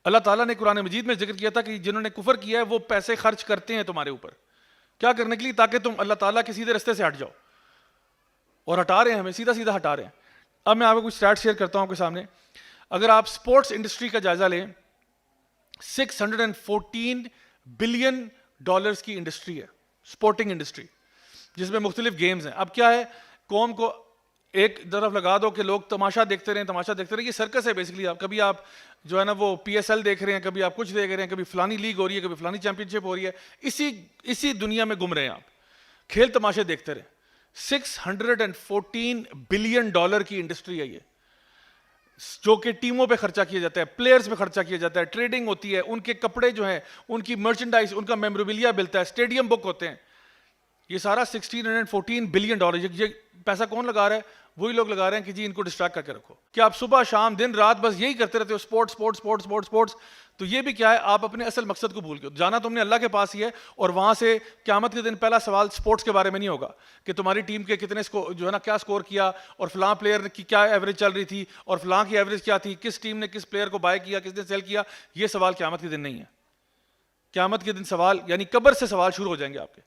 اللہ تعالیٰ نے قرآن مجید میں ذکر کیا تھا کہ جنہوں نے کفر کیا ہے وہ پیسے خرچ کرتے ہیں تمہارے اوپر. کیا کرنے کے لیے؟ تاکہ تم اللہ تعالیٰ کے سیدھے رستے سے ہٹ جاؤ. اور ہٹا رہے ہیں ہمیں, سیدھا سیدھا ہٹا رہے ہیں. اب میں آپ کو کچھ اسٹیٹ شیئر کرتا ہوں آپ کے سامنے. اگر آپ سپورٹس انڈسٹری کا جائزہ لیں, $614 بلین کی انڈسٹری ہے سپورٹنگ انڈسٹری, جس میں مختلف گیمز ہیں. اب کیا ہے, قوم کو ایک طرف لگا دو کہ لوگ تماشا دیکھتے رہیں تماشا دیکھتے رہیں. یہ سرکس ہے بیسکلی. آپ کبھی آپ جو ہے نا وہ PSL دیکھ رہے ہیں, کبھی آپ کچھ دیکھ رہے ہیں, کبھی فلانی لیگ ہو رہی ہے, کبھی فلانی چیمپئن شپ ہو رہی ہے. اسی دنیا میں گم رہے ہیں آپ, کھیل تماشے دیکھتے رہیں. $614 بلین کی انڈسٹری ہے یہ, جو کہ ٹیموں پہ خرچہ کیا جاتا ہے, پلیئرز پہ خرچہ کیا جاتا ہے, ٹریڈنگ ہوتی ہے, ان کے کپڑے جو ہیں, ان کی مرچنڈائز, ان کا میموریبلیا ملتا ہے, اسٹیڈیم بک ہوتے ہیں. یہ سارا $1614 بلین. یہ پیسہ کون لگا رہا ہے؟ وہی لوگ لگا رہے ہیں کہ جی ان کو ڈسٹریکٹ کر کے رکھو. کہ آپ صبح شام دن رات بس یہی کرتے رہتے ہو, sports sports sports sports sports. تو یہ بھی کیا ہے, آپ اپنے اصل مقصد کو بھول گئے. جانا تم نے اللہ کے پاس ہی ہے, اور وہاں سے قیامت کے دن پہلا سوال سپورٹس کے بارے میں نہیں ہوگا کہ تمہاری ٹیم کے کتنے جو ہے نا کیا سکور کیا, اور فلاں پلیئر کی کیا ایوریج چل رہی تھی, اور فلاں کی ایوریج کیا تھی, کس ٹیم نے کس پلیئر کو بائی کیا, کس نے سیل کیا. یہ سوال قیامت کے دن نہیں ہے. قیامت کے دن سوال یعنی قبر سے سوال شروع ہو جائیں گے آپ کے.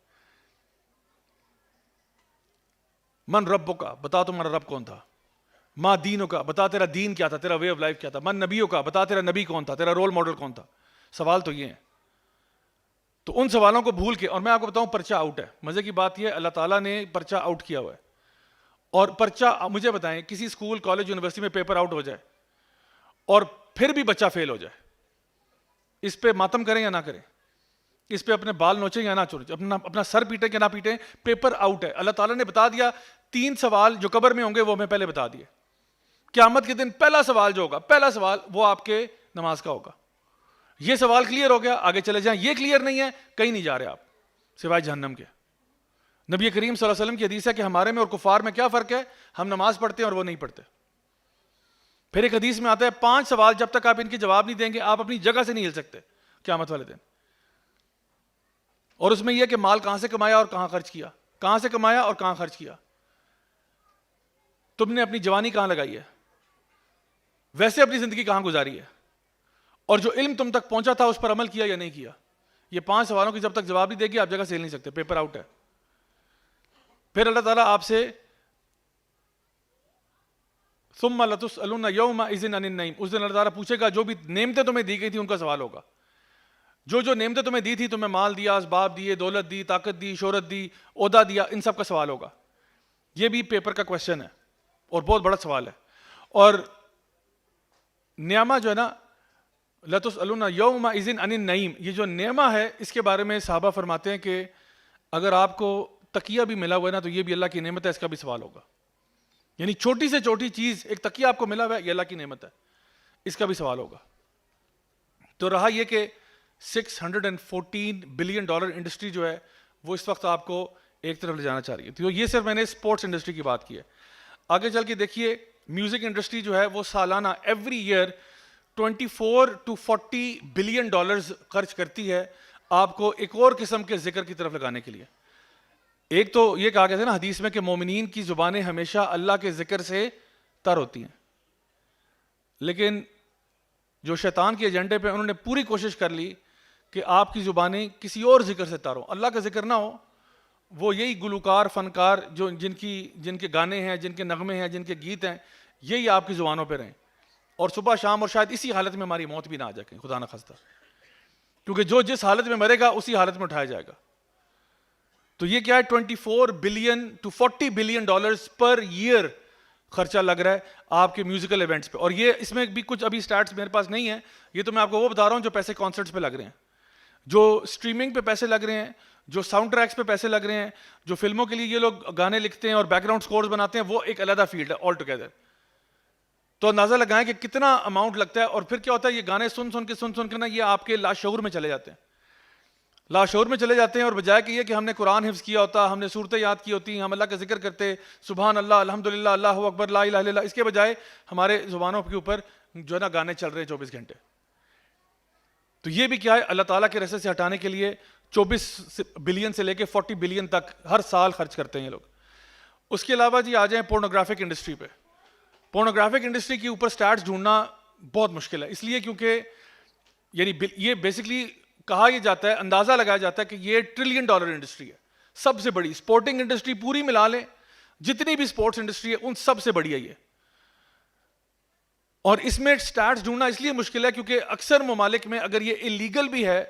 من ربک کا, بتا تمہارا رب کون تھا. ماں دینوں کا, بتا تیرا دین کیا تھا, تیرا وے آف لائف کیا تھا. من نبیوں کا, بتا تیرا نبی کون تھا, تیرا رول ماڈل کون تھا. سوال تو یہ ہیں. تو ان سوالوں کو بھول کے, اور میں آپ کو بتاؤں پرچہ آؤٹ ہے. مزے کی بات یہ ہے, اللہ تعالیٰ نے پرچہ آؤٹ کیا ہوا ہے. اور پرچہ, مجھے بتائیں, کسی اسکول کالج یونیورسٹی میں پیپر آؤٹ ہو جائے اور پھر بھی بچہ فیل ہو جائے, اس پہ ماتم کریں یا نہ کریں؟ اس پہ اپنے بال نوچیں یا نہ چوچیں, اپنا سر پیٹیں کہ نہ پیٹیں؟ پیپر آؤٹ ہے. اللہ تعالیٰ نے بتا دیا 3 سوال جو قبر میں ہوں گے وہ ہمیں پہلے بتا دیے. قیامت کے دن پہلا سوال جو ہوگا, پہلا سوال وہ آپ کے نماز کا ہوگا. یہ سوال کلیئر ہو گیا, آگے چلے جائیں. یہ کلیئر نہیں ہے, کہیں نہیں جا رہے آپ سوائے جہنم کے. نبی کریم صلی اللہ علیہ وسلم کی حدیث ہے کہ ہمارے میں اور کفار میں کیا فرق ہے, ہم نماز پڑھتے ہیں اور وہ نہیں پڑھتے. پھر ایک حدیث میں آتا ہے 5 سوال جب تک آپ ان کے جواب نہیں دیں گے آپ اپنی جگہ سے نہیں ہل سکتے قیامت والے دن. اور اس میں یہ کہ مال کہاں سے کمایا اور کہاں خرچ کیا, کہاں سے کمایا اور کہاں خرچ کیا, تم نے اپنی جوانی کہاں لگائی ہے, ویسے اپنی زندگی کہاں گزاری ہے, اور جو علم تم تک پہنچا تھا اس پر عمل کیا یا نہیں کیا. یہ 5 سوالوں کی جب تک جواب نہیں دے گی آپ جگہ سے ہل نہیں سکتے, پیپر آؤٹ ہے. پھر اللہ تعالیٰ آپ سے ثم لتسألن یومئذ عن النعیم, اس دن اللہ تعالیٰ پوچھے گا جو بھی نعمتیں تمہیں دی گئی تھی ان کا سوال ہوگا. جو نعمتیں تمہیں دی تھی, تمہیں مال دیا, اسباب دیے, دولت دی, طاقت دی, شہرت دی, عہدہ دیا, ان سب کا سوال ہوگا. یہ بھی پیپر کا کوشچن ہے اور بہت بڑا سوال ہے. اور نعمہ جو ہے نا, لتسألن یومئذ عن النعیم, یہ جو نعمہ ہے اس کے بارے میں صحابہ فرماتے ہیں کہ اگر آپ کو تکیہ بھی ملا ہوا ہے نا تو یہ بھی اللہ کی نعمت ہے, اس کا بھی سوال ہوگا. یعنی چھوٹی سے چھوٹی چیز, ایک تکیہ آپ کو ملا ہوا ہے, یہ اللہ کی نعمت ہے, اس کا بھی سوال ہوگا. تو رہا یہ کہ $614 بلین انڈسٹری جو ہے وہ اس وقت آپ کو ایک طرف لے جانا چاہ رہی ہے. تو یہ صرف میں نے اسپورٹس انڈسٹری کی بات کی ہے. آگے چل کے دیکھیے میوزک انڈسٹری جو ہے وہ سالانہ ایوری ایئر $24 to $40 بلین خرچ کرتی ہے آپ کو ایک اور قسم کے ذکر کی طرف لگانے کے لیے. ایک تو یہ کہا گیا تھا نا حدیث میں کہ مومنین کی زبانیں ہمیشہ اللہ کے ذکر سے تر ہوتی ہیں, لیکن جو شیطان کے ایجنڈے پہ انہوں نے پوری کوشش کر لی کہ آپ کی زبانیں کسی اور ذکر سے تر ہوں, اللہ کا ذکر نہ ہو. وہ یہی گلوکار فنکار جو جن کے گانے ہیں, جن کے نغمے ہیں, جن کے گیت ہیں, یہی آپ کی زبانوں پہ رہیں, اور صبح شام, اور شاید اسی حالت میں ہماری موت بھی نہ آ جائے خدا نہ خواستہ, کیونکہ جو جس حالت میں مرے گا اسی حالت میں اٹھایا جائے گا. تو یہ کیا ہے, $24 billion to $40 billion per year خرچہ لگ رہا ہے آپ کے میوزیکل ایونٹس پہ. اور یہ اس میں بھی کچھ ابھی سٹیٹس میرے پاس نہیں ہیں, یہ تو میں آپ کو وہ بتا رہا ہوں جو پیسے کانسرٹس پہ لگ رہے ہیں, جو اسٹریمنگ پہ پیسے لگ رہے ہیں, جو ساؤنڈ ٹریکس پہ پیسے لگ رہے ہیں, جو فلموں کے لیے یہ لوگ گانے لکھتے ہیں اور بیک گراؤنڈ سکورز بناتے ہیں, وہ ایک علیحدہ فیلڈ ہے آل ٹوگیدر. تو اندازہ لگائیں کہ کتنا اماؤنٹ لگتا ہے. اور پھر کیا ہوتا ہے, یہ گانے سن کے نا یہ آپ کے لاشعور میں چلے جاتے ہیں, لاشعور میں چلے جاتے ہیں, اور بجائے کہ یہ کہ ہم نے قرآن حفظ کیا ہوتا, ہم نے صورتیں یاد کی ہوتی, ہم اللہ کا ذکر کرتے, سبحان اللہ, الحمدللہ, اللہ اکبر, لا الہ الا اللہ, اس کے بجائے ہمارے زبانوں کے اوپر جو ہے نا گانے چل رہے ہیں 24 گھنٹے. تو یہ بھی کیا ہے, اللہ تعالیٰ کے رستے سے ہٹانے کے لیے 24 بلین سے لے کے 40 بلین تک ہر سال خرچ کرتے ہیں یہ لوگ. اس کے علاوہ جی آ جائیں پورنوگرافک انڈسٹری پہ. پورنوگرافک انڈسٹری کے اوپر سٹیٹس ڈھونڈنا بہت مشکل ہے, اس لیے کیونکہ یعنی یہ بیسکلی کہا یہ جاتا ہے, اندازہ لگایا جاتا ہے کہ یہ $1 ٹریلین انڈسٹری ہے, سب سے بڑی سپورٹنگ انڈسٹری پوری ملا لیں, جتنی بھی سپورٹس انڈسٹری ہے ان سب سے بڑی ہے یہ. اور اس میں سٹیٹس ڈھونڈنا اس لیے مشکل ہے کیونکہ اکثر ممالک میں اگر یہ انلیگل بھی ہے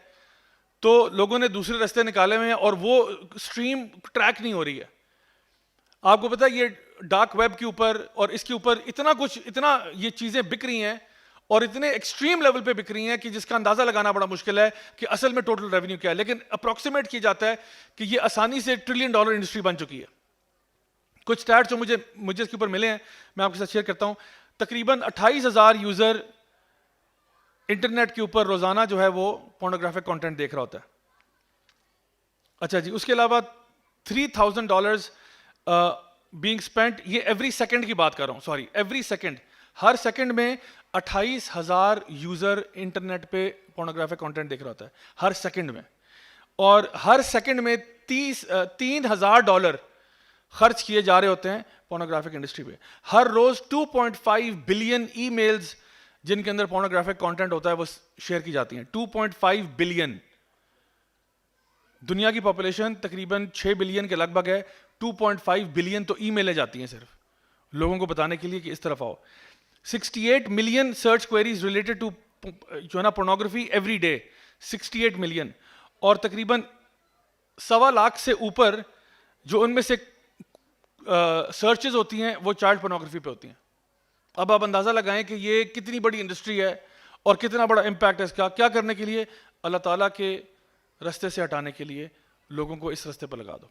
تو لوگوں نے دوسرے راستے نکالے ہوئے ہیں اور وہ اسٹریم ٹریک نہیں ہو رہی ہے. آپ کو پتا ہے یہ ڈارک ویب کے اوپر اور اس کے اوپر اتنا یہ چیزیں بک رہی ہیں اور اتنے ایکسٹریم لیول پہ بک رہی ہیں کہ جس کا اندازہ لگانا بڑا مشکل ہے کہ اصل میں ٹوٹل ریونیو کیا ہے, لیکن اپروکسیمیٹ کیا جاتا ہے کہ یہ آسانی سے $1 ٹریلین انڈسٹری بن چکی ہے. کچھ سٹیٹس جو مجھے اس کے اوپر ملے ہیں میں آپ کے ساتھ شیئر کرتا ہوں. تقریباً 28,000 یوزر انٹرنیٹ کے اوپر روزانہ جو ہے وہ پورنوگرافک کانٹینٹ دیکھ رہا ہوتا ہے. اچھا جی, اس کے علاوہ $3,000 بینگ اسپینٹ, یہ ایوری سیکنڈ کی بات کر رہا ہوں, سوری ایوری سیکنڈ, ہر سیکنڈ میں 28,000 یوزر انٹرنیٹ پہ پورنوگرافک کانٹینٹ دیکھ رہا ہوتا ہے ہر سیکنڈ میں, اور ہر سیکنڈ میں $3,000 خرچ کیے جا رہے ہوتے ہیں پورنوگرافک انڈسٹری پہ. ہر روز 2.5 بلین ای میلز جن کے اندر پورنوگرافک کانٹینٹ ہوتا ہے وہ شیئر کی جاتی ہیں. 2.5 بلین, دنیا کی پاپولیشن تقریباً 6 بلین کے لگ بھگ ہے, 2.5 بلین تو ای میلیں جاتی ہیں صرف لوگوں کو بتانے کے لیے کہ اس طرف آؤ. 68 million search queries related to جو ہے نا پورنوگرافی ایوری ڈے, 68 ملین, اور تقریباً 1.25 لاکھ سے اوپر جو ان میں سے سرچز ہوتی ہیں وہ چائلڈ پورنوگرافی پہ ہوتی ہیں. اب آپ اندازہ لگائیں کہ یہ کتنی بڑی انڈسٹری ہے اور کتنا بڑا امپیکٹ ہے اس کا. کیا کرنے کے لیے؟ اللہ تعالیٰ کے رستے سے ہٹانے کے لیے لوگوں کو اس رستے پر لگا دو. $1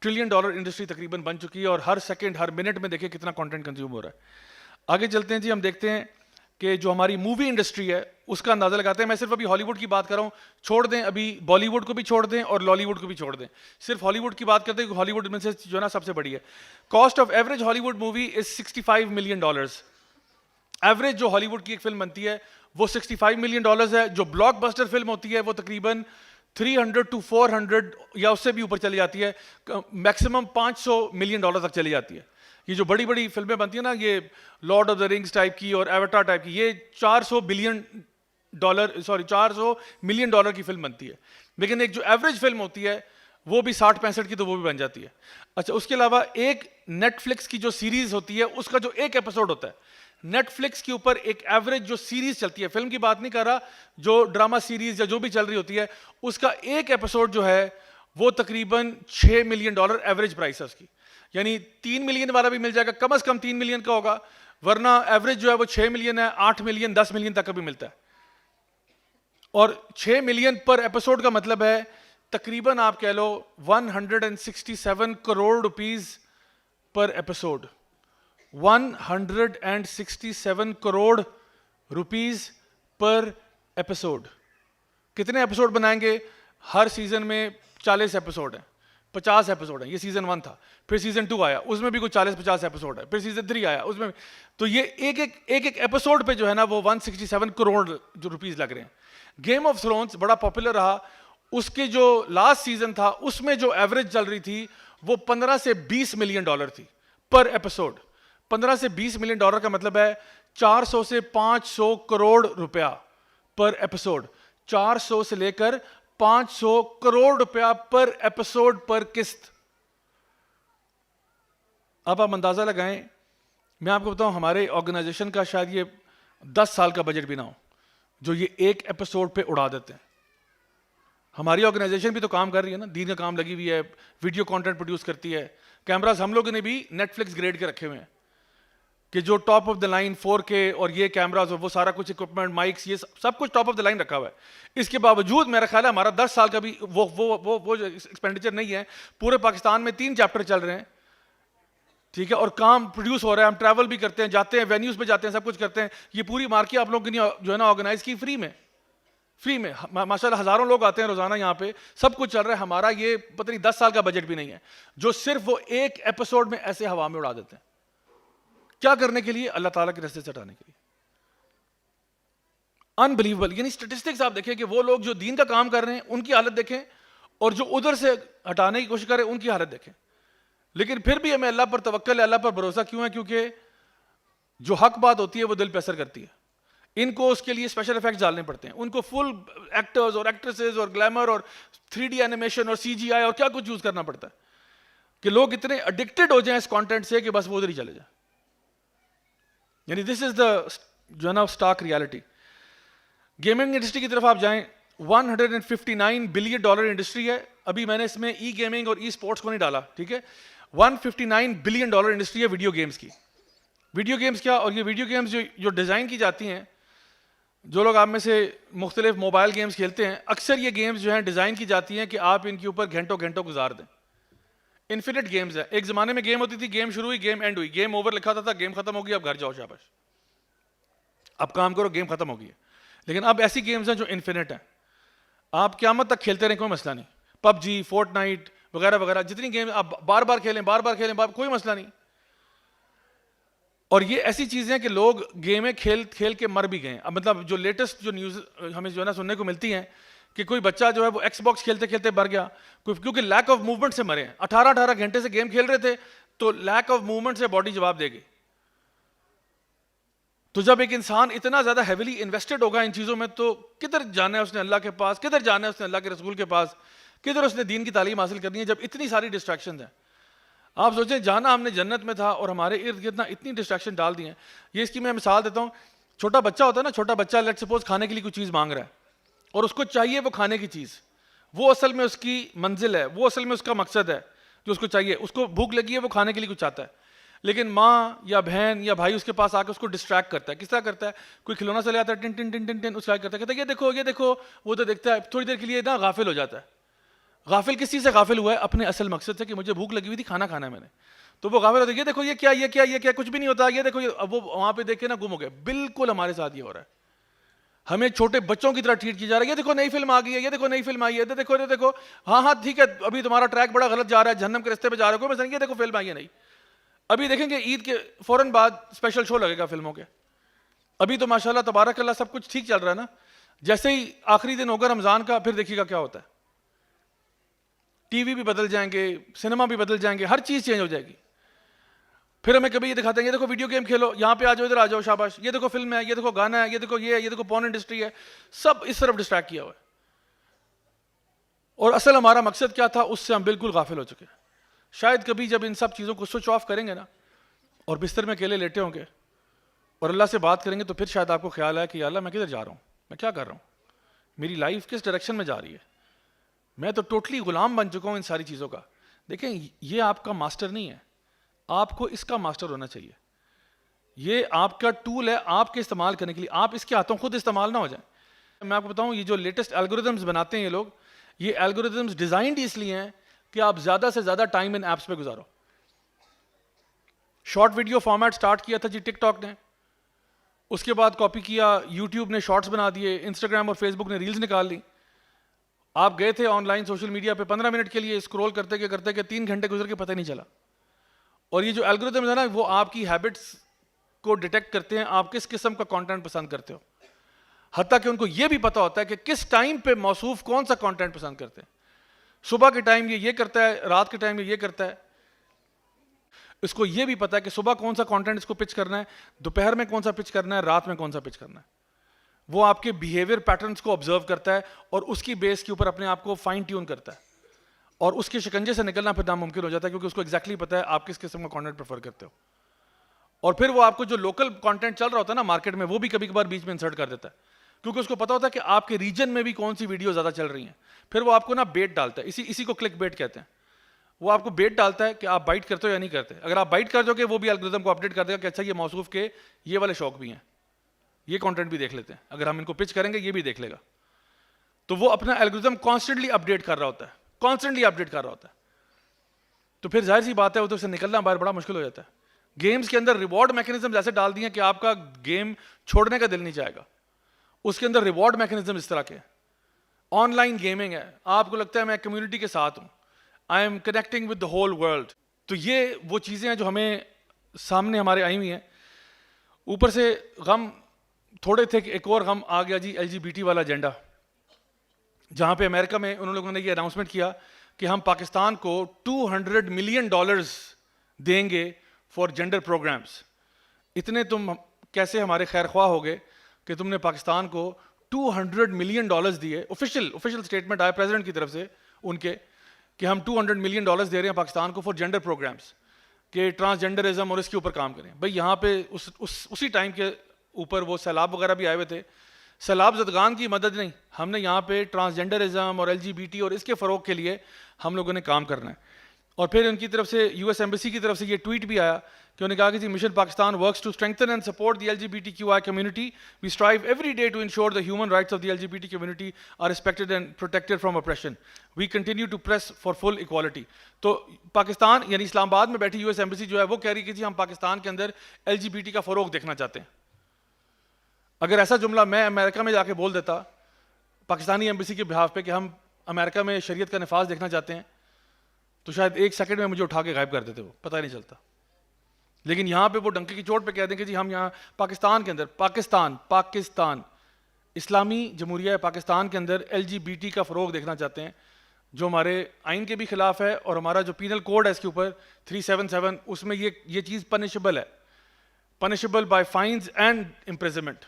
ٹریلین انڈسٹری تقریباً بن چکی ہے اور ہر سیکنڈ ہر منٹ میں دیکھیں کتنا کانٹینٹ کنزیوم ہو رہا ہے. آگے چلتے ہیں جی, ہم دیکھتے ہیں کہ جو ہماری مووی انڈسٹری ہے اس کا اندازہ لگاتے ہیں. میں صرف ابھی ہالی ووڈ کی بات کر رہا ہوں, چھوڑ دیں ابھی بالی ووڈ کو بھی چھوڑ دیں اور لالی ووڈ کو بھی چھوڑ دیں, صرف ہالی ووڈ کی بات کرتے ہیں کہ ہالی ووڈ میں سے جو ہے نا سب سے بڑی ہے. کاسٹ آف ایوریج ہالی would movie is $65 million. Average جو ہالی ووڈ کی ایک فلم بنتی ہے وہ $65 ملین ہے. جو بلاک بسٹر فلم ہوتی ہے وہ تقریباً 300 to 400 یا اس سے بھی اوپر چلی جاتی ہے, میکسیمم $500 ملین تک چلی جاتی ہے. یہ جو بڑی بڑی فلمیں بنتی ہیں نا, یہ lord of the rings type کی اور ایواتار ٹائپ کی, یہ $400 ملین کی فلم بنتی ہے. لیکن ایک جو ایوریج فلم ہوتی ہے وہ بھی 60-65 کی تو وہ بھی بن جاتی ہے. اچھا, اس کے علاوہ ایک نیٹ فلکس کی جو سیریز ہوتی ہے اس کا جو ایک ایپیسوڈ ہوتا ہے, نیٹ فلکس کے اوپر ایک ایوریج جو سیریز چلتی ہے, فلم کی بات نہیں کر رہا, جو ڈراما سیریز یا جو بھی چل رہی ہوتی ہے, اس کا ایک ایپیسوڈ جو ہے وہ تقریباً $6 ملین ایوریج پرائس ہے اس کی. یعنی 3 ملین والا بھی مل جائے گا, کم از کم 3 ملین کا ہوگا, ورنہ ایوریج جو ہے وہ 6 ملین ہے, 8 ملین 10 ملین تک کا بھی ملتا ہے. اور 6 ملین پر ایپیسوڈ کا مطلب ہے تقریباً آپ کہہ لو 167 کروڑ روپیز پر ایپیسوڈ. 167 کروڑ روپیز پر ایپیسوڈ. کتنے ایپیسوڈ بنائیں گے؟ ہر سیزن میں 40 ایپیسوڈ ہیں, 50 ایپیسوڈ ہیں. یہ سیزن 1 تھا, پھر سیزن 2 آیا, اس میں بھی کوئی 40-50 ایپیسوڈ ہے, پھر سیزن 3 آیا, اس میں بھی. تو یہ ایک ایپیسوڈ پہ جو ہے نا وہ 167 کروڑ جو روپیز لگ رہے ہیں. گیم آف تھرونز بڑا پاپولر رہا, اس کے جو لاسٹ سیزن تھا اس میں جو ایوریج چل رہی تھی وہ $15 سے $20 ملین تھی پر ایپیسوڈ. 15 سے $20 ملین کا مطلب ہے 400 سے 500 کروڑ روپیہ پر ایپیسوڈ. 400 سے لے کر 500 کروڑ روپیہ پر ایپیسوڈ پر قسط. اب آپ اندازہ لگائیں, میں آپ کو بتاؤں ہمارے آرگنائزیشن کا شاید یہ 10 سال کا بجٹ بھی نہ ہو جو یہ ایک ایپیسوڈ پہ اڑا دیتے ہیں. ہماری آرگنائزیشن بھی تو کام کر رہی ہے نا, دین کا کام لگی ہوئی ہے, ویڈیو کانٹینٹ پروڈیوس کرتی ہے. کیمراز ہم لوگوں نے بھی نیٹ فلکس گریڈ کے رکھے ہوئے ہیں کہ جو top of the line 4K اور یہ کیمراز وہ سارا کچھ اکوپمنٹ, مائکس, یہ سب کچھ ٹاپ آف دا لائن رکھا ہوا ہے. اس کے باوجود میرا خیال ہے ہمارا 10 سال کا بھی وہ ایکسپینڈیچر نہیں ہے. پورے پاکستان میں 3 چیپٹر چل رہے ہیں, ٹھیک ہے, اور کام پروڈیوس ہو رہا ہے. ہم ٹریول بھی کرتے ہیں, جاتے ہیں, وینیوز پہ جاتے ہیں, سب کچھ کرتے ہیں. یہ پوری مارکیٹ آپ لوگوں کی جو ہے نا آرگنائز کی فری میں ماشاء اللہ ہزاروں لوگ آتے ہیں روزانہ یہاں پہ, سب کچھ چل رہا ہے. ہمارا یہ پتہ نہیں 10 سال کا بجٹ بھی نہیں ہے جو صرف وہ ایک ایپیسوڈ میں ایسے ہوا میں اڑا دیتے ہیں. کیا کرنے کے لیے؟ اللہ تعالیٰ کے راستے سے ہٹانے کے لیے. انبلیویبل. یعنی اسٹیٹسٹکس آپ دیکھیں کہ وہ لوگ جو دین کا کام کر رہے ہیں ان کی حالت دیکھیں, اور جو ادھر سے ہٹانے کی کوشش کر رہے ہیں ان کی حالت دیکھیں. لیکن پھر بھی ہمیں اللہ پر توکل ہے, اللہ پر بھروسہ کیوں ہے؟ کیونکہ جو حق بات ہوتی ہے وہ دل پہ اثر کرتی ہے. ان کو اس کے لیے اسپیشل افیکٹس ڈالنے پڑتے ہیں, ان کو فل ایکٹرز اور ایکٹریسز اور گلیمر اور 3D اینیمیشن اور CGI اور کیا کچھ یوز کرنا پڑتا ہے کہ لوگ اتنے اڈکٹڈ ہو جائیں اس کانٹینٹ سے کہ بس وہ ادھر ہی چلے جائیں. یعنی دس از دا جو ہے نا اسٹاک ریالٹی. گیمنگ انڈسٹری کی طرف آپ جائیں, $159 بلین انڈسٹری ہے. ابھی میں نے اس میں ای گیمنگ اور ای اسپورٹس کو نہیں ڈالا, ٹھیک ہے. $159 بلین انڈسٹری ہے ویڈیو گیمز کی. ویڈیو گیمز کیا, اور یہ ویڈیو گیمز جو ڈیزائن کی جاتی ہیں, جو لوگ آپ میں سے مختلف موبائل گیمز کھیلتے ہیں, اکثر یہ گیمز جو ہیں ڈیزائن کی جاتی ہیں کہ آپ ان کے اوپر گھنٹوں گھنٹوں گزار دیں. انفینٹ گیمز ہے. ایک زمانے میں گیم ہوتی تھی, گیم شروع ہوئی گیم اینڈ ہوئی, گیم اوور لکھا تھا, گیم ختم ہو گئی, اب گھر جاؤ شاباش, اب کام کرو, گیم ختم ہو گئی ہے. لیکن اب ایسی گیمز ہیں جو انفینٹ ہیں, آپ قیامت تک کھیلتے رہیں, کوئی مسئلہ نہیں. PUBG, فورٹ نائٹ وغیرہ وغیرہ جتنی گیم آپ بار بار کھیلیں, بار بار کھیلیں, کوئی مسئلہ نہیں. اور یہ ایسی چیزیں کہ لوگ گیمیں کھیل کھیل کے مر بھی گئے. اب مطلب جو لیٹسٹ جو نیوز ہمیں جو ہے نا سننے کو ملتی ہیں کہ کوئی بچہ جو ہے وہ ایکس باکس کھیلتے کھیلتے مر گیا, کیونکہ لیک آف موومنٹ سے مرے ہیں. 18 گھنٹے سے گیم کھیل رہے تھے تو لیک آف موومنٹ سے باڈی جواب دے گی. تو جب ایک انسان اتنا زیادہ ہیویلی انویسٹڈ ہوگا ان چیزوں میں, تو کدھر جانا ہے اس نے اللہ کے پاس, کدھر جانا ہے اس نے اللہ کے رسول کے پاس, کدھر اس نے دین کی تعلیم حاصل کرنی ہے جب اتنی ساری ڈسٹریکشنز ہیں. آپ سوچیں, جانا ہم نے جنت میں تھا اور ہمارے ارد گرد اتنی ڈسٹریکشن ڈال دی ہیں. یہ اس کی میں مثال دیتا ہوں. چھوٹا بچہ ہوتا ہے نا, چھوٹا بچہ لیٹ سپوز کھانے کے لیے کوئی چیز مانگ رہا ہے اور اس کو چاہیے وہ کھانے کی چیز, وہ اصل میں اس کی منزل ہے, وہ اصل میں اس کا مقصد ہے جو اس کو چاہیے. اس کو بھوک لگی ہے, وہ کھانے کے لیے کچھ چاہتا ہے, لیکن ماں یا بہن یا بھائی اس کے پاس آ کے اس کو ڈسٹریکٹ کرتا ہے. کس طرح کرتا ہے؟ کوئی کھلونا چلے آتا ہے, ٹن ٹن ٹن ٹن ٹن, اس کا کرتا ہے, کہتا ہے یہ دیکھو یہ دیکھو, وہ تو دیکھتا ہے, تھوڑی دیر کے لیے نا غافل ہو جاتا ہے. غافل کس چیز سے غافل ہوا ہے؟ اپنے اصل مقصد سے کہ مجھے بھوک لگی ہوئی تھی, کھانا کھانا ہے میں نے. تو وہ غافل ہوتا ہے, یہ دیکھو یہ کیا, یہ کیا, یہ کیا, کچھ بھی نہیں ہوتا, یہ دیکھو. اب وہ وہاں پہ دیکھ کے نا گم ہو گئے. بالکل ہمارے ساتھ یہ ہو رہا ہے. ہمیں چھوٹے بچوں کی طرح ٹریٹ کیا جا رہا ہے. یہ دیکھو نئی فلم آ گئی ہے, یہ دیکھو نئی فلم آئی ہے, دیکھو یہ دیکھو, ہاں ہاں ٹھیک ہے, ابھی تمہارا ٹریک بڑا غلط جا رہا ہے, جہنم کے راستے پہ جا رہا ہے, کوئی مسئلہ نہیں, یہ دیکھو فلم آئی ہے نئی. ابھی دیکھیں گے عید کے فوراً بعد اسپیشل شو لگے گا فلموں کے. ابھی تو ماشاءاللہ تبارک اللہ سب کچھ ٹھیک چل رہا ہے نا. جیسے ہی آخری دن ہوگا رمضان کا, پھر دیکھیے گا کیا ہوتا ہے. ٹی وی بھی بدل جائیں گے, سنیما بھی بدل جائیں گے, ہر چیز چینج ہو جائے گی. پھر ہمیں کبھی یہ دکھاتے ہیں, یہ دیکھو ویڈیو گیم کھیلو, یہاں پہ آ جاؤ, ادھر آ جاؤ, شاباش, یہ دیکھو فلم ہے, یہ دیکھو گانا ہے, یہ دیکھو یہ ہے, یہ دیکھو پورن انڈسٹری ہے. سب اس طرف ڈسٹریکٹ کیا ہوا ہے. اور اصل ہمارا مقصد کیا تھا, اس سے ہم بالکل غافل ہو چکے ہیں. شاید کبھی جب ان سب چیزوں کو سوئچ آف کریں گے نا, اور بستر میں اکیلے لیٹے ہوں گے اور اللہ سے بات کریں گے, تو پھر شاید آپ کو خیال آئے کہ یا اللہ میں کدھر جا رہا ہوں, میں کیا کر رہا ہوں, میری لائف کس ڈائریکشن میں جا رہی ہے. میں تو ٹوٹلی غلام بن چکا ہوں ان ساری چیزوں کا. دیکھیں, یہ آپ کا ماسٹر نہیں ہے, آپ کو اس کا ماسٹر ہونا چاہیے. یہ آپ کا ٹول ہے آپ کے استعمال کرنے کے لیے, آپ اس کے ہاتھوں خود استعمال نہ ہو جائیں. میں آپ کو بتاؤں, یہ جو لیٹسٹ الگوریدمز بناتے ہیں یہ لوگ, یہ الگوریدمز ڈیزائنڈ اس لیے ہیں کہ آپ زیادہ سے زیادہ ٹائم ان ایپس پہ گزارو. شارٹ ویڈیو فارمیٹ سٹارٹ کیا تھا جی ٹک ٹاک نے, اس کے بعد کاپی کیا یوٹیوب نے, شارٹس بنا دیے, انسٹاگرام اور فیس بک نے ریلز نکال لی. آپ گئے تھے آن لائن سوشل میڈیا پہ 15 منٹ کے لیے اسکرول کرتے کہ 3 گھنٹے گزر کے پتہ نہیں چلا. اور یہ جو الگوریدمز ہے نا, وہ آپ کی ہیبٹس کو ڈیٹیکٹ کرتے ہیں, آپ کس قسم کا کانٹینٹ پسند کرتے ہو. حتیٰ کہ ان کو یہ بھی پتہ ہوتا ہے کہ کس ٹائم پہ موصوف کون سا کانٹینٹ پسند کرتے ہیں. صبح کے ٹائم یہ کرتا ہے, رات کے ٹائم یہ کرتا ہے. اس کو یہ بھی پتا ہے کہ صبح کون سا کانٹینٹ اس کو پچ کرنا ہے, دوپہر میں کون سا پچ کرنا ہے, رات میں کون سا پچ کرنا ہے. وہ آپ کے بیہیویئر پیٹرنس کو آبزرو کرتا ہے اور اس کی بیس کے اوپر اپنے آپ کو فائن ٹیون کرتا ہے, اور اس کے شکنجے سے نکلنا پھر ناممکن ہو جاتا ہے, کیونکہ اس کو ایگزیکٹلی پتا ہے آپ کس قسم کا کانٹینٹ پریفر کرتے ہو. اور پھر وہ آپ کو جو لوکل کانٹینٹ چل رہا ہوتا ہے نا مارکیٹ میں, وہ بھی کبھی کبھار بیچ میں انسرٹ کر دیتا ہے, کیونکہ اس کو پتا ہوتا ہے کہ آپ کے ریجن میں بھی کون سی ویڈیو زیادہ چل رہی ہیں. پھر وہ آپ کو نا بیٹ ڈالتا ہے, اسی کو کلک بیٹ کہتے ہیں. وہ آپ کو بیٹ ڈالتا ہے کہ آپ بائٹ کرتے ہو یا نہیں کرتے. اگر آپ بائٹ کر دو گے, وہ بھی الگوریدم کو اپڈیٹ کر دے گا کہ اچھا یہ موصوف کے یہ والے شوق بھی ہیں, یہ کانٹینٹ بھی دیکھ لیتے ہیں, اگر ہم ان کو پچ کریں گے یہ بھی دیکھ لے گا. تو وہ اپنا الگوریدم کانسٹنٹلی اپڈیٹ کر رہا ہوتا ہے, تو پھر ظاہر سی بات ہے ادھر سے نکلنا باہر بڑا مشکل ہو جاتا ہے. گیمز کے اندر ریوارڈ میکینزم ایسے ڈال دیے ہیں کہ آپ کا گیم چھوڑنے کا دل نہیں چاہے گا. اس کے اندر ریوارڈ میکینزم اس طرح کے, آن لائن گیمنگ ہے, آپ کو لگتا ہے میں کمیونٹی کے ساتھ ہوں, I am connecting with the whole world. تو یہ وہ چیزیں ہیں جو ہمیں سامنے ہمارے آئی ہوئی ہیں. اوپر سے غم تھوڑے تھے کہ ایک اور غم آ گیا جی, LGBT والا ایجنڈا, جہاں پہ امریکہ میں ان لوگوں نے یہ اناؤنسمنٹ کیا کہ ہم پاکستان کو $200 ملین دیں گے فار جینڈر پروگرامز. اتنے تم کیسے ہمارے خیر خواہ ہو گئے کہ تم نے پاکستان کو $200 ملین دیے. آفیشیل اسٹیٹمنٹ آیا پریزیڈنٹ کی طرف سے ان کے کہ ہم $200 ملین دے رہے ہیں پاکستان کو فار جینڈر پروگرامز کہ ٹرانسجینڈرزم اور اس کے اوپر کام کریں. بھائی یہاں پہ اسی ٹائم کے اوپر وہ سیلاب وغیرہ بھی آئے ہوئے تھے. سیلاب زدگان کی مدد نہیں, ہم نے یہاں پہ ٹرانسجینڈرزم اور LGBT اور اس کے فروغ کے لیے ہم لوگوں نے کام کرنا ہے. اور پھر ان کی طرف سے US ایمبیسی کی طرف سے یہ ٹویٹ بھی آیا کہ انہوں نے کہا کہ mission Pakistan works to strengthen and support the LGBTQI community. We strive every day to ensure the human rights of the LGBT community are respected and protected from oppression. We continue to press for full equality. تو پاکستان یعنی اسلام آباد میں بیٹھی US embassy جو ہے وہ کہہ رہی کہ جی ہم پاکستان کے اندر LGBT کا فروغ دیکھنا چاہتے ہیں. اگر ایسا جملہ میں امریکہ میں جا کے بول دیتا پاکستانی ایمبیسی کے بہاف پہ کہ ہم امریکہ میں شریعت کا نفاذ دیکھنا چاہتے ہیں, تو شاید 1 سیکنڈ میں مجھے اٹھا کے غائب کر دیتے, وہ پتہ ہی نہیں چلتا. لیکن یہاں پہ وہ ڈنکے کی چوٹ پہ کہہ دیں کہ جی ہم یہاں پاکستان کے اندر پاکستان اسلامی جمہوریہ پاکستان کے اندر LGBT کا فروغ دیکھنا چاہتے ہیں, جو ہمارے آئین کے بھی خلاف ہے, اور ہمارا جو پینل کوڈ ہے اس کے اوپر 377 اس میں یہ چیز پنشبل ہے, punishable by fines and imprisonment.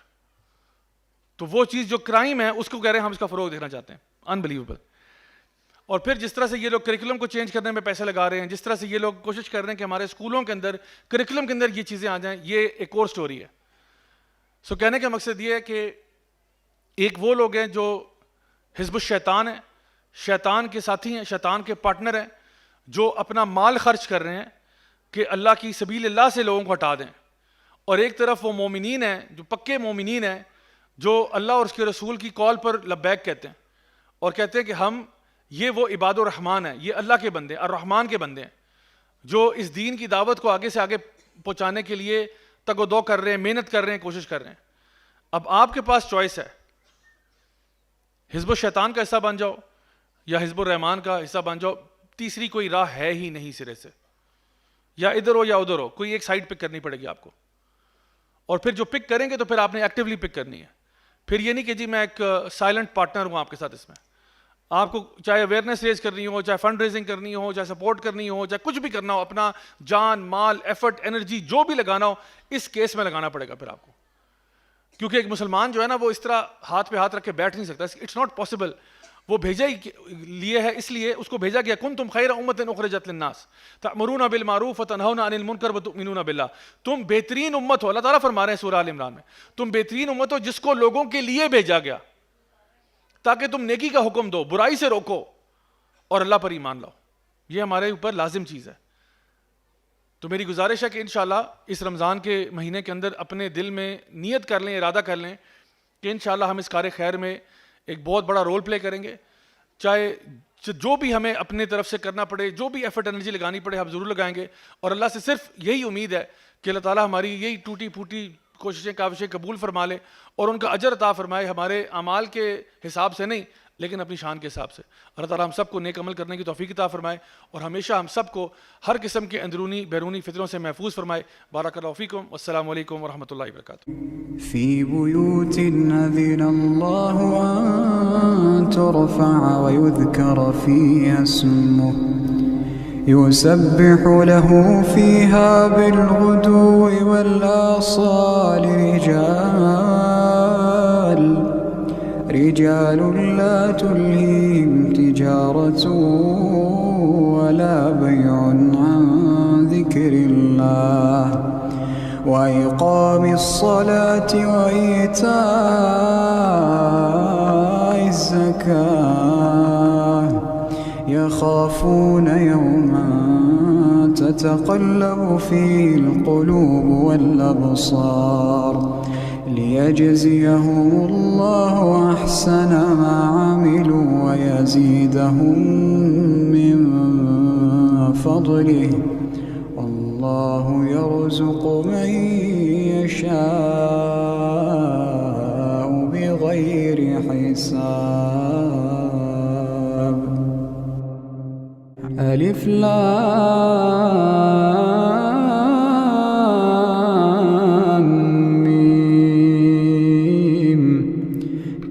تو وہ چیز جو کرائم ہے اس کو کہہ رہے ہیں ہم اس کا فروغ دیکھنا چاہتے ہیں. انبلیویبل. اور پھر جس طرح سے یہ لوگ کریکولم کو چینج کرنے میں پیسے لگا رہے ہیں, جس طرح سے یہ لوگ کوشش کر رہے ہیں کہ ہمارے اسکولوں کے اندر کریکولم کے اندر یہ چیزیں آ جائیں, یہ ایک اور سٹوری ہے. سو کہنے کا مقصد یہ ہے کہ ایک وہ لوگ ہیں جو حزب الشیطان ہیں, شیطان کے ساتھی ہیں, شیطان کے پارٹنر ہیں, جو اپنا مال خرچ کر رہے ہیں کہ اللہ کی سبیل اللہ سے لوگوں کو ہٹا دیں. اور ایک طرف وہ مومنین ہیں جو پکے مومنین ہیں, جو اللہ اور اس کے رسول کی کال پر لبیک کہتے ہیں اور کہتے ہیں کہ ہم یہ وہ عباد الرحمن ہیں, یہ اللہ کے بندے الرحمن کے بندے ہیں, جو اس دین کی دعوت کو آگے سے آگے پہنچانے کے لیے تگ و دو کر رہے ہیں, محنت کر رہے ہیں, کوشش کر رہے ہیں. اب آپ کے پاس چوائس ہے, حزب الشیطان کا حصہ بن جاؤ یا حزب الرحمان کا حصہ بن جاؤ. تیسری کوئی راہ ہے ہی نہیں سرے سے, یا ادھر ہو یا ادھر ہو, کوئی ایک سائڈ پک کرنی پڑے گی آپ کو. اور پھر جو پک کریں گے تو پھر آپ نے ایکٹیولی پک کرنی ہے. پھر یہ نہیں کہ جی میں ایک سائلنٹ پارٹنر ہوں آپ کے ساتھ. اس میں آپ کو چاہے اویئرنیس ریز کرنی ہو, چاہے فنڈ ریزنگ کرنی ہو, چاہے سپورٹ کرنی ہو, چاہے کچھ بھی کرنا ہو, اپنا جان مال ایفرٹ انرجی جو بھی لگانا ہو اس کیس میں لگانا پڑے گا پھر آپ کو. کیونکہ ایک مسلمان جو ہے نا وہ اس طرح ہاتھ پہ ہاتھ رکھ کے بیٹھ نہیں سکتا. It's not possible. وہ بھیجا ہی لیے ہے, اس لیے اس کو بھیجا گیا کنتم خیر امۃ اخرجت للناس تأمرون بالمعروف وتنہون عن المنکر وتؤمنون باللہ. تم بہترین امت ہو, اللہ تعالیٰ فرما رہے ہیں سورہ آل عمران میں, تم بہترین امت ہو جس کو لوگوں کے لیے بھیجا گیا تاکہ تم نیکی کا حکم دو, برائی سے روکو اور اللہ پر ایمان لاؤ. یہ ہمارے اوپر لازم چیز ہے. تو میری گزارش ہے کہ انشاءاللہ اس رمضان کے مہینے کے اندر اپنے دل میں نیت کر لیں, ارادہ کر لیں کہ انشاءاللہ ہم اس کار خیر میں ایک بہت بڑا رول پلے کریں گے. چاہے جو بھی ہمیں اپنے طرف سے کرنا پڑے, جو بھی ایفرٹ انرجی لگانی پڑے, ہم ضرور لگائیں گے. اور اللہ سے صرف یہی امید ہے کہ اللہ تعالیٰ ہماری یہی ٹوٹی پھوٹی کوششیں کاوشیں قبول فرما لے اور ان کا اجر عطا فرمائے, ہمارے اعمال کے حساب سے نہیں لیکن اپنی شان کے حساب سے. اللہ تعالیٰ ہم سب کو نیک عمل کرنے کی توفیق عطا فرمائے اور ہمیشہ ہم سب کو ہر قسم کے اندرونی بیرونی فتنوں سے محفوظ فرمائے. بارک اللہ فیکم, والسلام علیکم ورحمۃ اللہ وبرکاتہ. فی بیوت اذن اللہ ان ترفع ویذکر فیہا اسمہ يسبح له فيها بالغدو والآصال رجال لا تلهيهم تجارة ولا بيع عن ذكر الله وإقام الصلاة وإيتاء الزكاة يخافون يوما تتقلب فيه القلوب والأبصار ليجزيهم الله أحسن ما عملوا ويزيدهم من فضله والله يرزق من يشاء بغير حساب. ألف لام ميم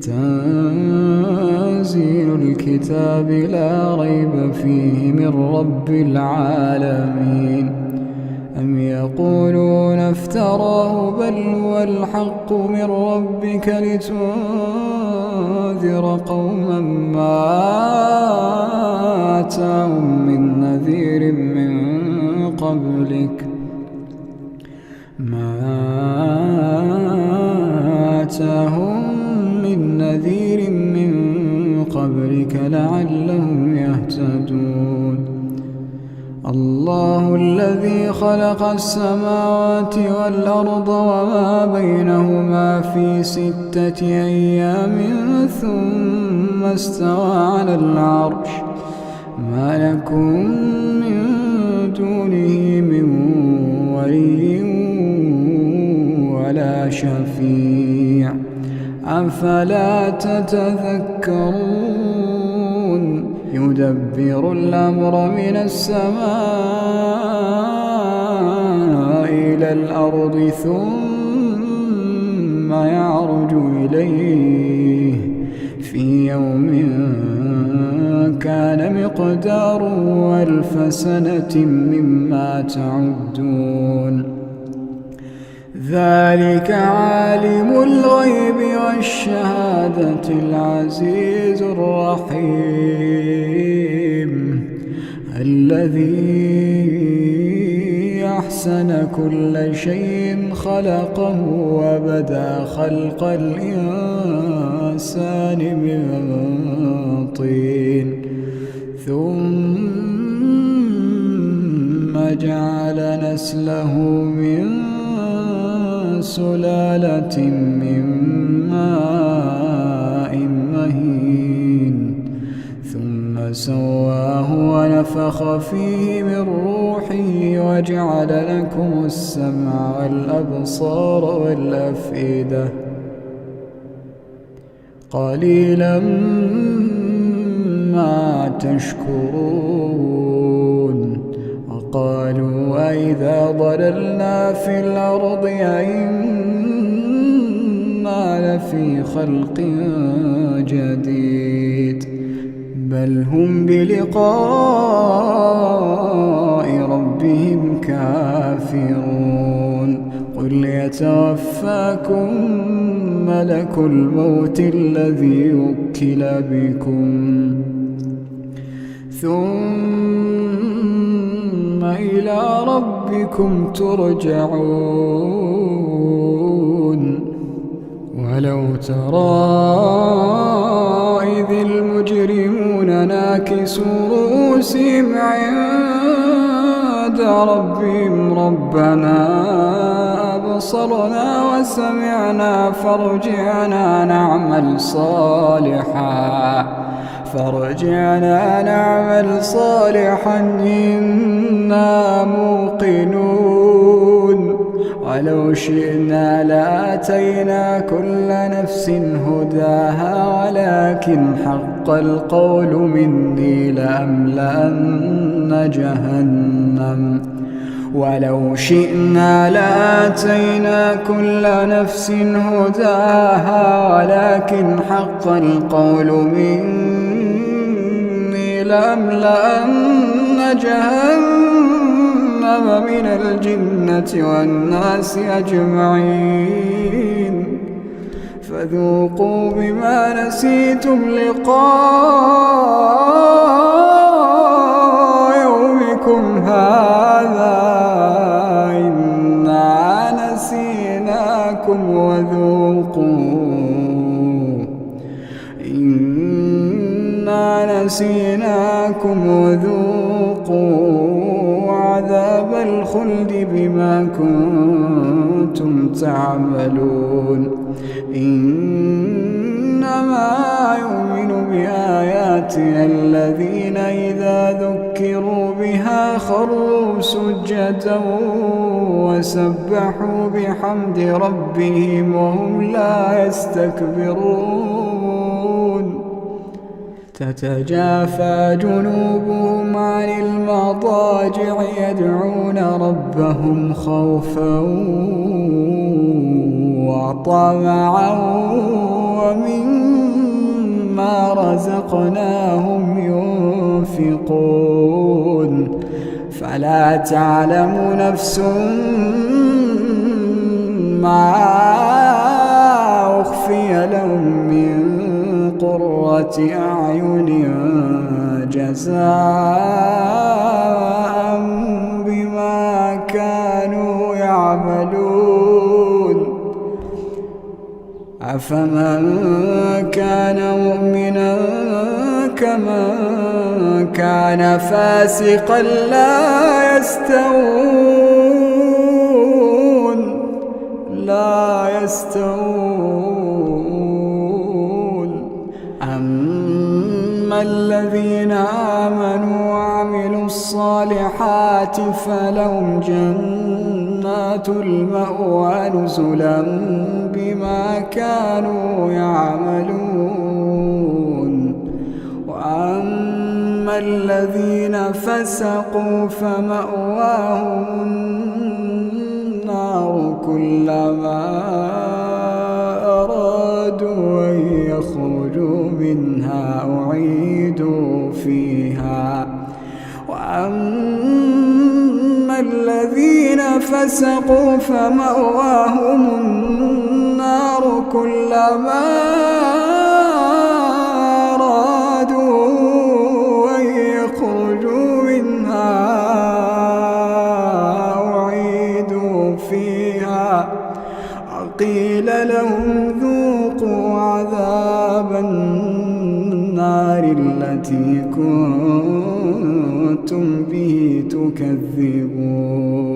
تنزيل الكتاب لا ريب فيه من رب العالمين أم يقولون افتراه بل هو الحق من ربك لتنذر قوما ما آتاهم من نذير من قبلك لعلهم يهتدون الله الذي خلق السماوات والأرض وما بينهما في 6 أيام ثم استوى على العرش ما لكم من دونه من ولي ولا شفيع أفلا تتذكرون يدبر الأمر من السماء إلى الأرض ثم يعرج إليه في يوم كان مقداره 1000 سنة مما تعدون ذلك عالم الغيب والشهادة العزيز الرحيم الذي أحسن كل شيء خلقه وبدأ خلق الإنسان من طين ثم جعل نسله من سلالة من ماء مهين ثم سواه ونفخ فيه من روحه وجعل لكم السمع والأبصار والأفئدة قليلا ما تشكرون وقالوا أئذا ضللنا في الأرض أئنا لفي خلق جديد بل هم بلقاء ربهم كافرون قل يتوفاكم ملك الموت الذي وكل بكم ثم إلى ربكم ترجعون ولو ترى إذ المجرمون ناكسوا رؤوسهم عند ربهم ربنا أبصرنا وسمعنا فارجعنا نعمل صالحا إنا موقنون ولو شئنا لآتينا كل نفس هداها ولكن حق القول مني لأملأن جهنم ولو شئنا لآتينا كل نفس هداها ولكن حق القول مني لأملأن جهنم من الجنة والناس أجمعين فذوقوا بما نسيتم لقاء يومكم هذا إنا نسيناكم وذوقوا عذاب الخلد بما كنتم تعملون إنما يؤمن بآياتنا الذين إذا ذكروا بها خروا سجدا وسبحوا بحمد ربهم وهم لا يستكبرون تتجافى جنوبهم عن المضاجع يدعون ربهم خوفا وطمعا ومما مما رزقناهم ينفقون فلا تعلم نفس ما أخفي لهم من قرة أعين جزاء بما كانوا يعملون أفمن كان مؤمنا كمن كان فاسقا لا يستوون أما الذين آمنوا وعملوا الصالحات فلهم جنات المأوى نزلا بما كانوا يعملون وأما الذين فسقوا فمأواهم النار كلما أرادوا أن يخرجوا منها أعيدوا فيها وأما الذين فسقوا فمأواهم النار كلما أرادوا أن يخرجوا منها أعيدوا فيها وقيل لهم ذوقوا عذاب النار التي كنتم به تكذبون